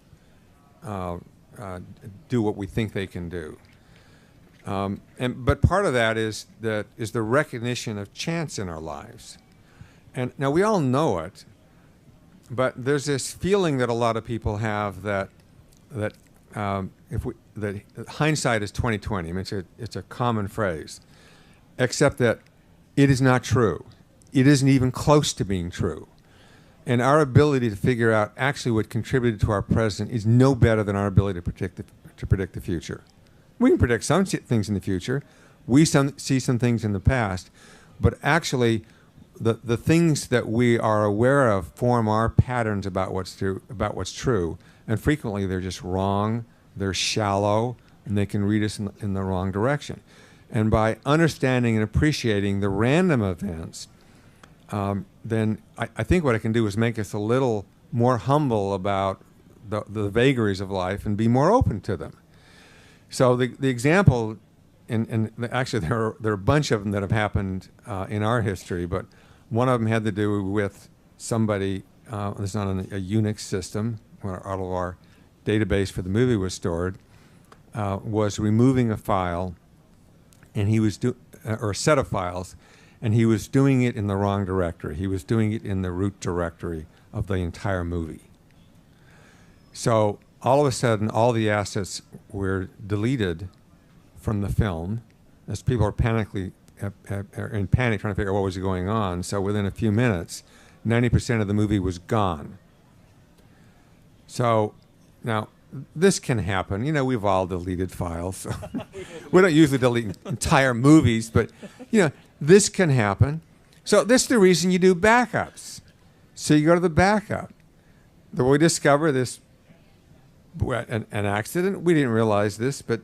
do what we think they can do. But part of that is the recognition of chance in our lives. And now we all know it, but there's this feeling that a lot of people have that hindsight is 20/20. I mean, it's a common phrase, except that it is not true. It isn't even close to being true. And our ability to figure out actually what contributed to our present is no better than our ability to predict the future. We can predict some things in the future. We see some things in the past, but actually, the things that we are aware of form our patterns about what's true, and frequently they're just wrong, they're shallow, and they can lead us in the wrong direction. And by understanding and appreciating the random events, then I think what it can do is make us a little more humble about the vagaries of life and be more open to them. So the example, and actually there are a bunch of them that have happened in our history, but one of them had to do with somebody, it's not a Unix system, where all of our database for the movie was stored, was removing a file, and he was or a set of files, and he was doing it in the wrong directory. He was doing it in the root directory of the entire movie. So all of a sudden, all the assets were deleted from the film, as people are in panic trying to figure out what was going on. So within a few minutes, 90% of the movie was gone. So now this can happen. We've all deleted files. So we don't usually delete entire movies, but this can happen. So this is the reason you do backups. So you go to the backup. We discover this an accident. We didn't realize this, but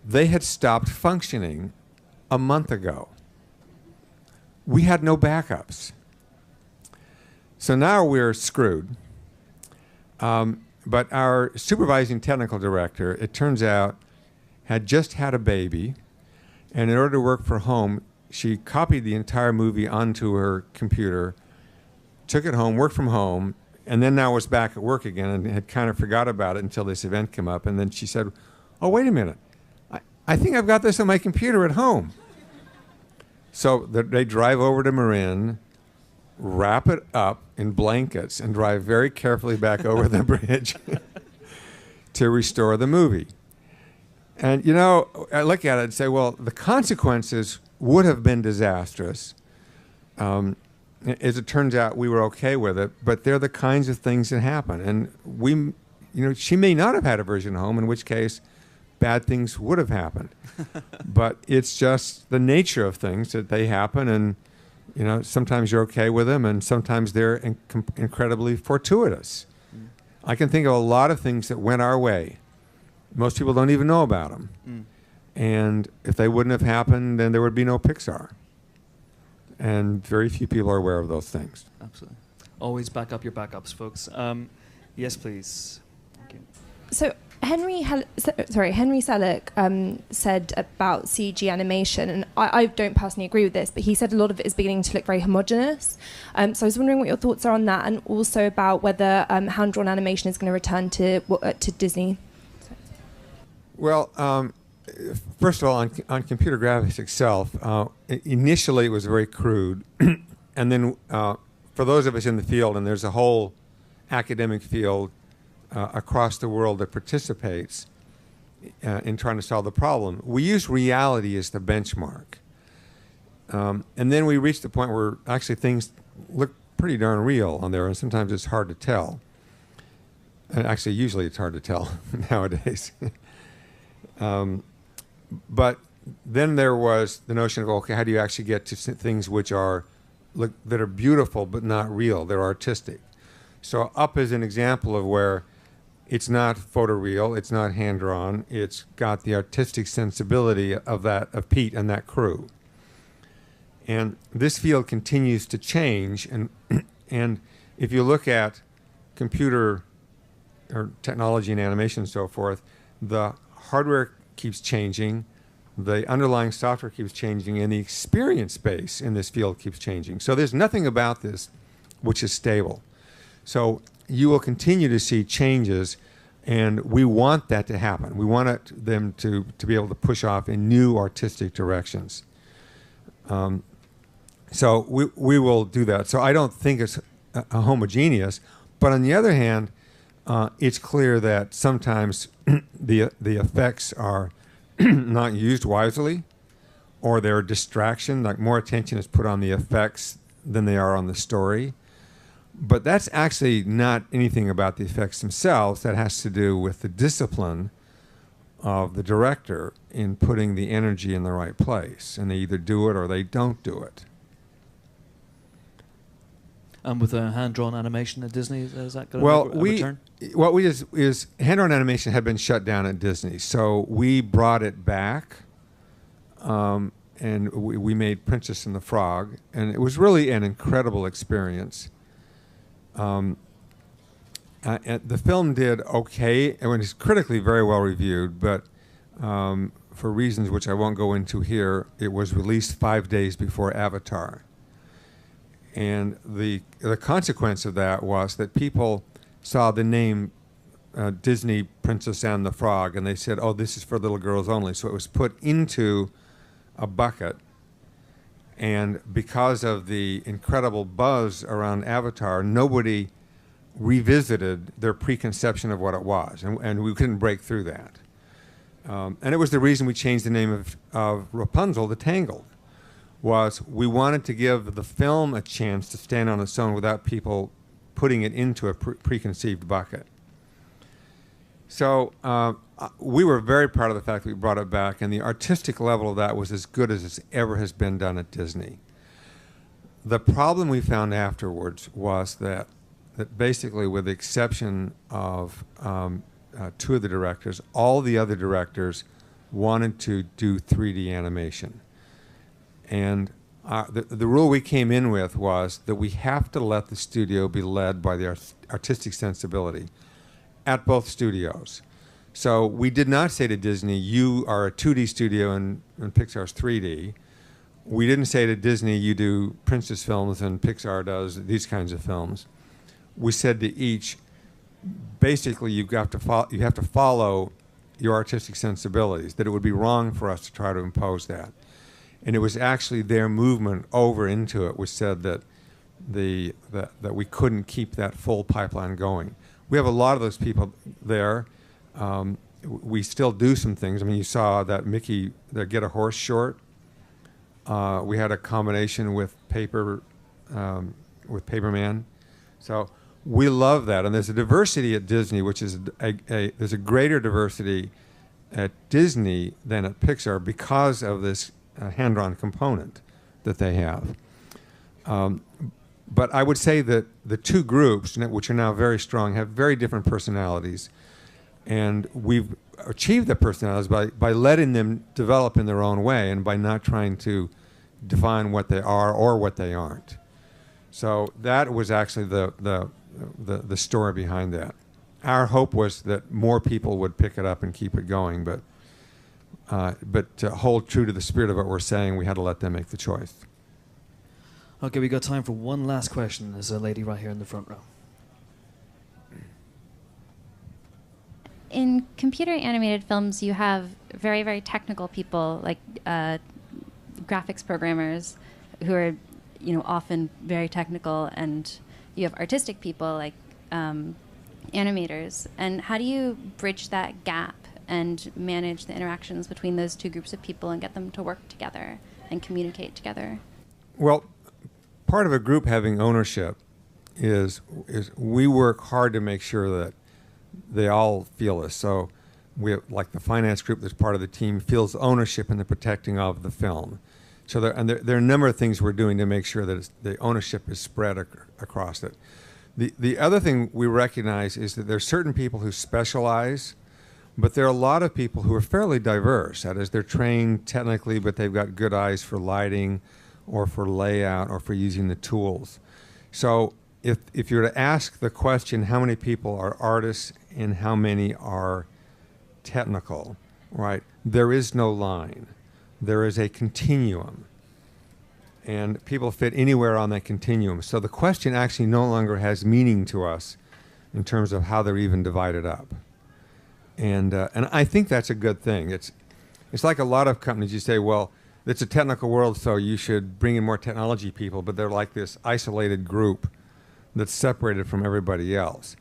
they had stopped functioning a month ago. We had no backups. So now we're screwed. But our supervising technical director, it turns out, had just had a baby, and in order to work from home, she copied the entire movie onto her computer, took it home, worked from home, and then now was back at work again and had kind of forgot about it until this event came up. And then she said, oh, wait a minute. I think I've got this on my computer at home. So they drive over to Marin, wrap it up in blankets, and drive very carefully back over the bridge to restore the movie. And, you know, I look at it and say, well, the consequences would have been disastrous. As it turns out, we were okay with it, but they're the kinds of things that happen. And we, you know, she may not have had a virgin home, in which case bad things would have happened. But it's just the nature of things that they happen, and, you know, sometimes you're okay with them, and sometimes they're incredibly fortuitous. Mm. I can think of a lot of things that went our way. Most people don't even know about them. Mm. And if they wouldn't have happened, then there would be no Pixar. And very few people are aware of those things. Absolutely. Always back up your backups, folks. Yes, please. Thank you. So Henry Selick said about CG animation, and I don't personally agree with this, but he said a lot of it is beginning to look very homogenous. So I was wondering what your thoughts are on that, and also about whether hand-drawn animation is going to return to Disney. Well, first of all, on computer graphics itself, initially it was very crude. And then for those of us in the field, and there's a whole academic field across the world that participates in trying to solve the problem, we use reality as the benchmark. And then we reached the point where actually things look pretty darn real on there, and sometimes it's hard to tell. And actually, usually it's hard to tell nowadays. But then there was the notion of, okay, how do you actually get to things which are that are beautiful but not real? They're artistic. So Up is an example of where it's not photoreal, it's not hand-drawn, it's got the artistic sensibility of Pete and that crew. And this field continues to change, and if you look at computer or technology and animation and so forth, the hardware keeps changing, the underlying software keeps changing, and the experience base in this field keeps changing. So there's nothing about this which is stable. So you will continue to see changes, and we want that to happen. We want them to be able to push off in new artistic directions. So we will do that. So I don't think it's a homogeneous, but on the other hand, it's clear that sometimes the effects are not used wisely, or they're a distraction, like more attention is put on the effects than they are on the story. But that's actually not anything about the effects themselves. That has to do with the discipline of the director in putting the energy in the right place. And they either do it or they don't do it. And with hand-drawn animation at Disney, is that going to return? What we did is hand-drawn animation had been shut down at Disney. So we brought it back, and we made Princess and the Frog. And it was really an incredible experience. The film did okay. It was critically very well reviewed, but for reasons which I won't go into here, it was released 5 days before Avatar. And the consequence of that was that people saw the name Disney Princess and the Frog, and they said, oh, this is for little girls only. So it was put into a bucket. And because of the incredible buzz around Avatar, nobody revisited their preconception of what it was, and we couldn't break through that. And it was the reason we changed the name of Rapunzel to Tangled, was we wanted to give the film a chance to stand on its own without people putting it into a preconceived bucket. So we were very proud of the fact that we brought it back, and the artistic level of that was as good as it ever has been done at Disney. The problem we found afterwards was that basically, with the exception of two of the directors, all the other directors wanted to do 3D animation. And the rule we came in with was that we have to let the studio be led by the artistic sensibility at both studios. So we did not say to Disney, you are a 2D studio and Pixar's 3D. We didn't say to Disney, you do princess films and Pixar does these kinds of films. We said to each, basically you have to follow your artistic sensibilities, that it would be wrong for us to try to impose that. And it was actually their movement over into it which said that we couldn't keep that full pipeline going. We have a lot of those people there, and we still do some things. I mean, you saw that Mickey, the Get a Horse short. We had a combination with Paperman. So we love that. And there's a diversity at Disney, which is there's a greater diversity at Disney than at Pixar because of this hand-drawn component that they have. But I would say that the two groups, which are now very strong, have very different personalities. And we've achieved the personalities by letting them develop in their own way and by not trying to define what they are or what they aren't. So that was actually the story behind that. Our hope was that more people would pick it up and keep it going, but to hold true to the spirit of what we're saying, we had to let them make the choice. Okay, we got time for one last question. There's a lady right here in the front row. In computer animated films, you have very, very technical people like graphics programmers who are, often very technical, and you have artistic people like animators. And how do you bridge that gap and manage the interactions between those two groups of people and get them to work together and communicate together? Well, part of a group having ownership is we work hard to make sure that they all feel this. So we have, like the finance group that's part of the team feels ownership in the protecting of the film. So there are a number of things we're doing to make sure that the ownership is spread across it. The other thing we recognize is that there are certain people who specialize, but there are a lot of people who are fairly diverse. That is, they're trained technically, but they've got good eyes for lighting or for layout or for using the tools. So if you were to ask the question, how many people are artists and how many are technical, right? There is no line. There is a continuum. And people fit anywhere on that continuum. So the question actually no longer has meaning to us in terms of how they're even divided up. And I think that's a good thing. It's like a lot of companies, you say, well, it's a technical world, so you should bring in more technology people, but they're like this isolated group that's separated from everybody else.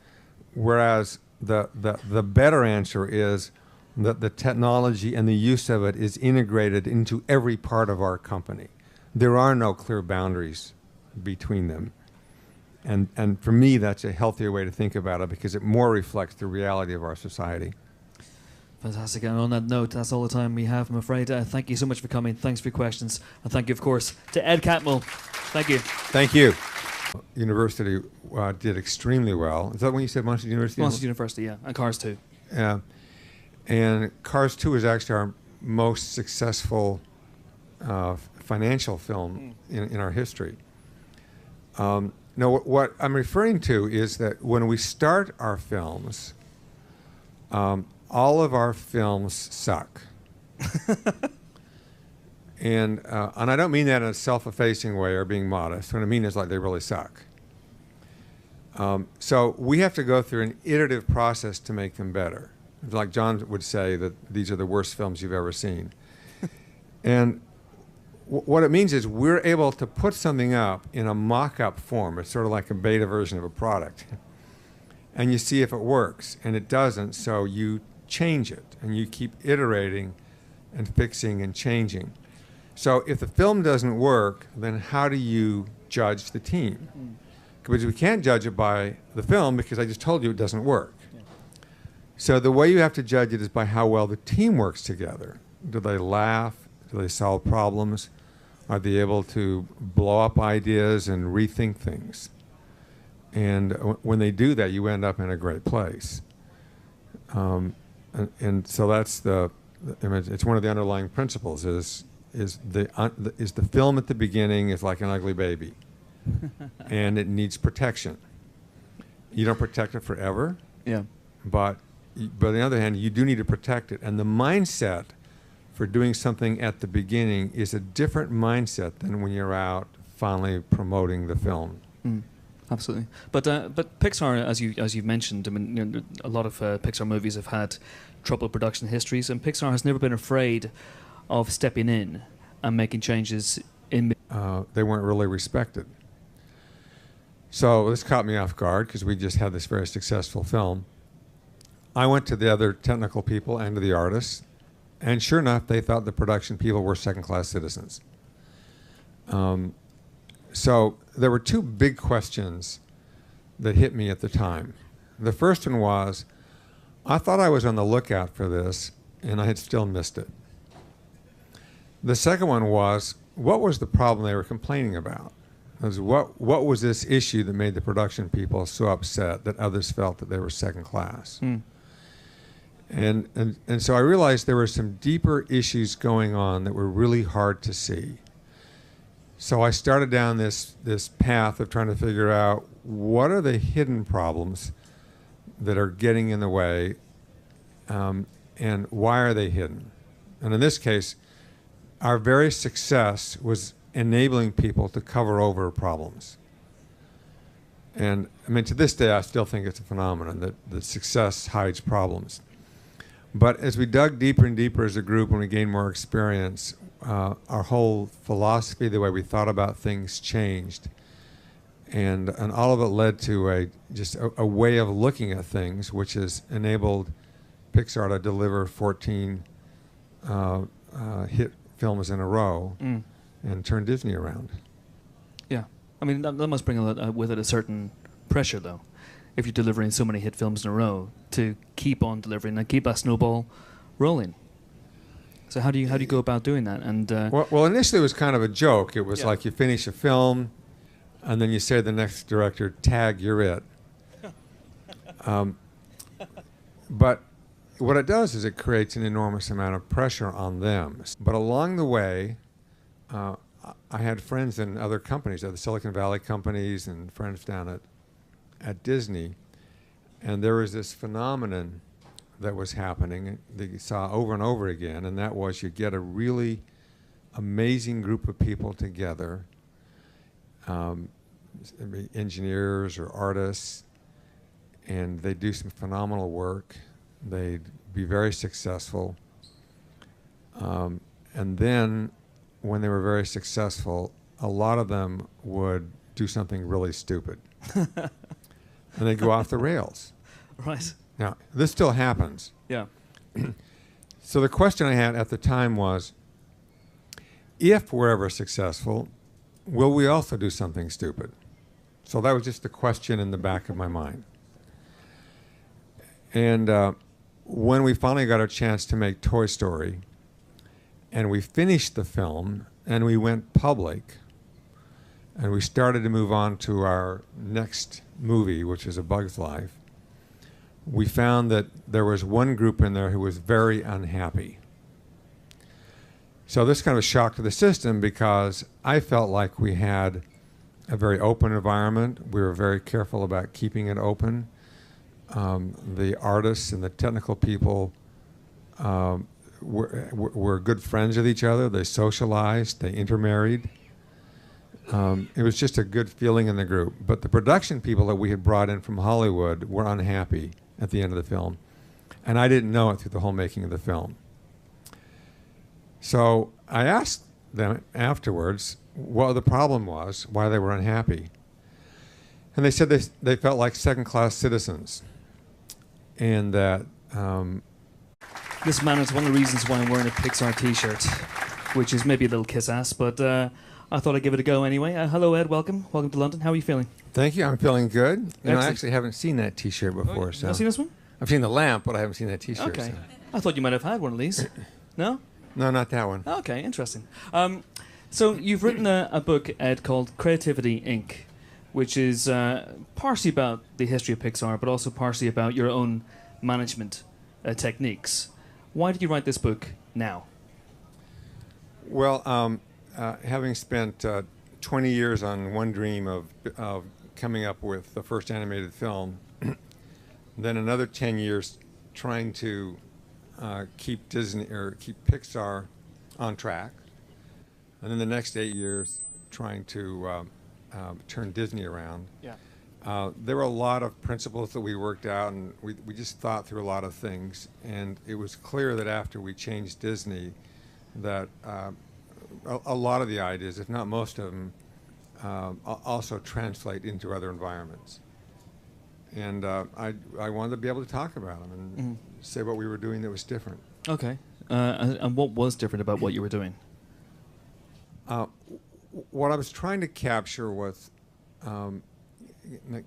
Whereas the better answer is that the technology and the use of it is integrated into every part of our company. There are no clear boundaries between them. And for me, that's a healthier way to think about it because it more reflects the reality of our society. Fantastic. And on that note, that's all the time we have, I'm afraid. Thank you so much for coming. Thanks for your questions. And thank you, of course, to Ed Catmull. Thank you. Thank you. University did extremely well. Is that when you said Monsters University? Monsters University, yeah. And Cars 2. Yeah. And Cars 2 is actually our most successful financial film in our history. No, what I'm referring to is that when we start our films, all of our films suck. And I don't mean that in a self-effacing way or being modest. What I mean is like they really suck. So we have to go through an iterative process to make them better. Like John would say that these are the worst films you've ever seen. And what it means is we're able to put something up in a mock-up form. It's sort of like a beta version of a product. And you see if it works. And it doesn't, so you change it. And you keep iterating and fixing and changing. So if the film doesn't work, then how do you judge the team? Because we can't judge it by the film because I just told you it doesn't work. Yeah. So the way you have to judge it is by how well the team works together. Do they laugh? Do they solve problems? Are they able to blow up ideas and rethink things? And when they do that, you end up in a great place. And so that's it's one of the underlying principles is the film at the beginning is like an ugly baby. And it needs protection. You don't protect it forever. Yeah. But on the other hand, you do need to protect it. And the mindset for doing something at the beginning is a different mindset than when you're out finally promoting the film. Absolutely. But Pixar, as you've mentioned, I mean, a lot of Pixar movies have had troubled production histories, and Pixar has never been afraid of stepping in and making changes in. They weren't really respected. So this caught me off guard because we just had this very successful film. I went to the other technical people and to the artists, and sure enough, they thought the production people were second-class citizens. So there were two big questions that hit me at the time. The first one was, I thought I was on the lookout for this, and I had still missed it. The second one was, what was the problem they were complaining about? What was this issue that made the production people so upset that others felt that they were second class? And so I realized there were some deeper issues going on that were really hard to see. So I started down this path of trying to figure out what are the hidden problems that are getting in the way, and why are they hidden? And in this case, our very success was enabling people to cover over problems. And I mean, to this day, I still think it's a phenomenon that success hides problems. But as we dug deeper and deeper as a group and we gained more experience, our whole philosophy, the way we thought about things changed. And all of it led to just a way of looking at things, which has enabled Pixar to deliver 14 hit films in a row and turn Disney around. Yeah. I mean, that must bring with it a certain pressure, though, if you're delivering so many hit films in a row, to keep on delivering and keep that snowball rolling. So how do you go about doing that? And well, initially it was kind of a joke. It was like you finish a film, and then you say to the next director, "Tag, you're it." But what it does is it creates an enormous amount of pressure on them. But along the way, I had friends in other companies, the Silicon Valley companies, and friends down at Disney, and there was this phenomenon that was happening that you saw over and over again, and that was you get a really amazing group of people together, engineers or artists, and they do some phenomenal work. They'd be very successful. And then when they were very successful, a lot of them would do something really stupid. And they'd go off the rails. Right. Now, this still happens. Yeah. So the question I had at the time was, if we're ever successful, will we also do something stupid? So that was just the question in the back of my mind. And when we finally got a chance to make Toy Story, and we finished the film, and we went public, and we started to move on to our next movie, which is A Bug's Life, we found that there was one group in there who was very unhappy. So this kind of a shock to the system, because I felt like we had a very open environment. We were very careful about keeping it open. The artists and the technical people were good friends with each other. They socialized. They intermarried. It was just a good feeling in the group. But the production people that we had brought in from Hollywood were unhappy at the end of the film. And I didn't know it through the whole making of the film. So I asked them afterwards what the problem was, why they were unhappy. And they said they felt like second-class citizens. And that... This man is one of the reasons why I'm wearing a Pixar t-shirt, which is maybe a little kiss-ass, but I thought I'd give it a go anyway. Hello, Ed. Welcome. Welcome to London. How are you feeling? Thank you. I'm feeling good. You know, I actually haven't seen that t-shirt before. Have you seen this one? I've seen the lamp, but I haven't seen that t-shirt. Okay. So. I thought you might have had one of these. No? No, not that one. Okay, interesting. So you've written a book, Ed, called Creativity, Inc., which is partially about the history of Pixar, but also partially about your own management techniques. Why did you write this book now? Well, having spent 20 years on one dream of coming up with the first animated film, then another 10 years trying to keep Disney or keep Pixar on track, and then the next 8 years trying to turn Disney around. Yeah. There were a lot of principles that we worked out, and we just thought through a lot of things, and it was clear that after we changed Disney that a lot of the ideas, if not most of them, also translate into other environments. And I wanted to be able to talk about them and say what we were doing that was different. Okay. And what was different about what you were doing? What I was trying to capture was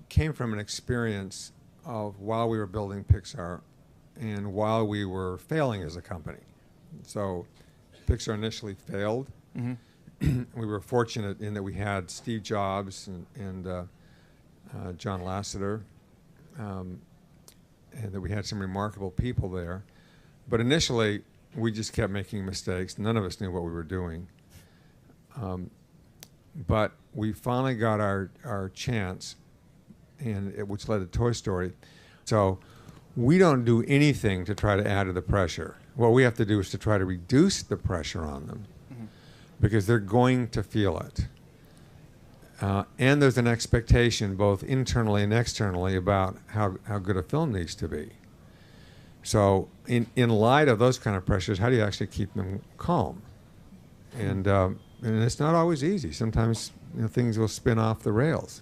came from an experience of while we were building Pixar and while we were failing as a company. So Pixar initially failed. We were fortunate in that we had Steve Jobs and John Lasseter, and that we had some remarkable people there. But initially, we just kept making mistakes. None of us knew what we were doing. But we finally got our chance, which led to Toy Story. So we don't do anything to try to add to the pressure. What we have to do is to try to reduce the pressure on them, because they're going to feel it. And there's an expectation, both internally and externally, about how good a film needs to be. So in light of those kind of pressures, how do you actually keep them calm? And it's not always easy. Sometimes things will spin off the rails.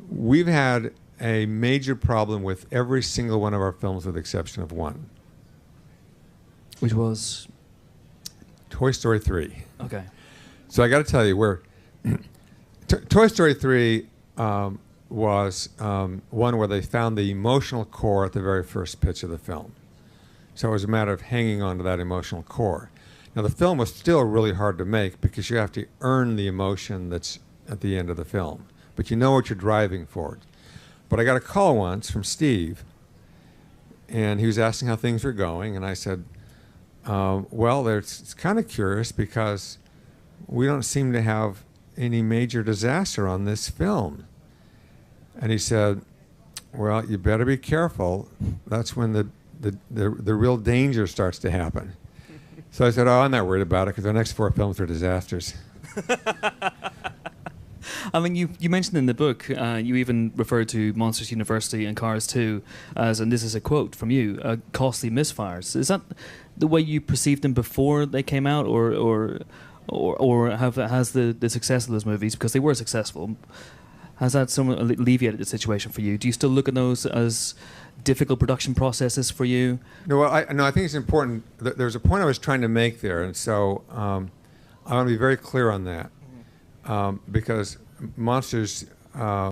We've had a major problem with every single one of our films with the exception of one. Which was? Toy Story 3. Okay. So I got to tell you, Toy Story 3 was one where they found the emotional core at the very first pitch of the film. So it was a matter of hanging on to that emotional core. Now, the film was still really hard to make because you have to earn the emotion that's at the end of the film. But you know what you're driving for. But I got a call once from Steve, and he was asking how things were going, and I said, well, it's kind of curious because we don't seem to have any major disaster on this film. And he said, well, you better be careful. That's when the real danger starts to happen. So I said, oh, I'm not worried about it because the next 4 films are disasters. I mean, you mentioned in the book, you even referred to Monsters University and Cars 2 as, and this is a quote from you, costly misfires. Is that the way you perceived them before they came out, or has the success of those movies, because they were successful, has that somewhat alleviated the situation for you? Do you still look at those as difficult production processes for you? No, well, I think it's important. There's a point I was trying to make there, and so I want to be very clear on that, because Monsters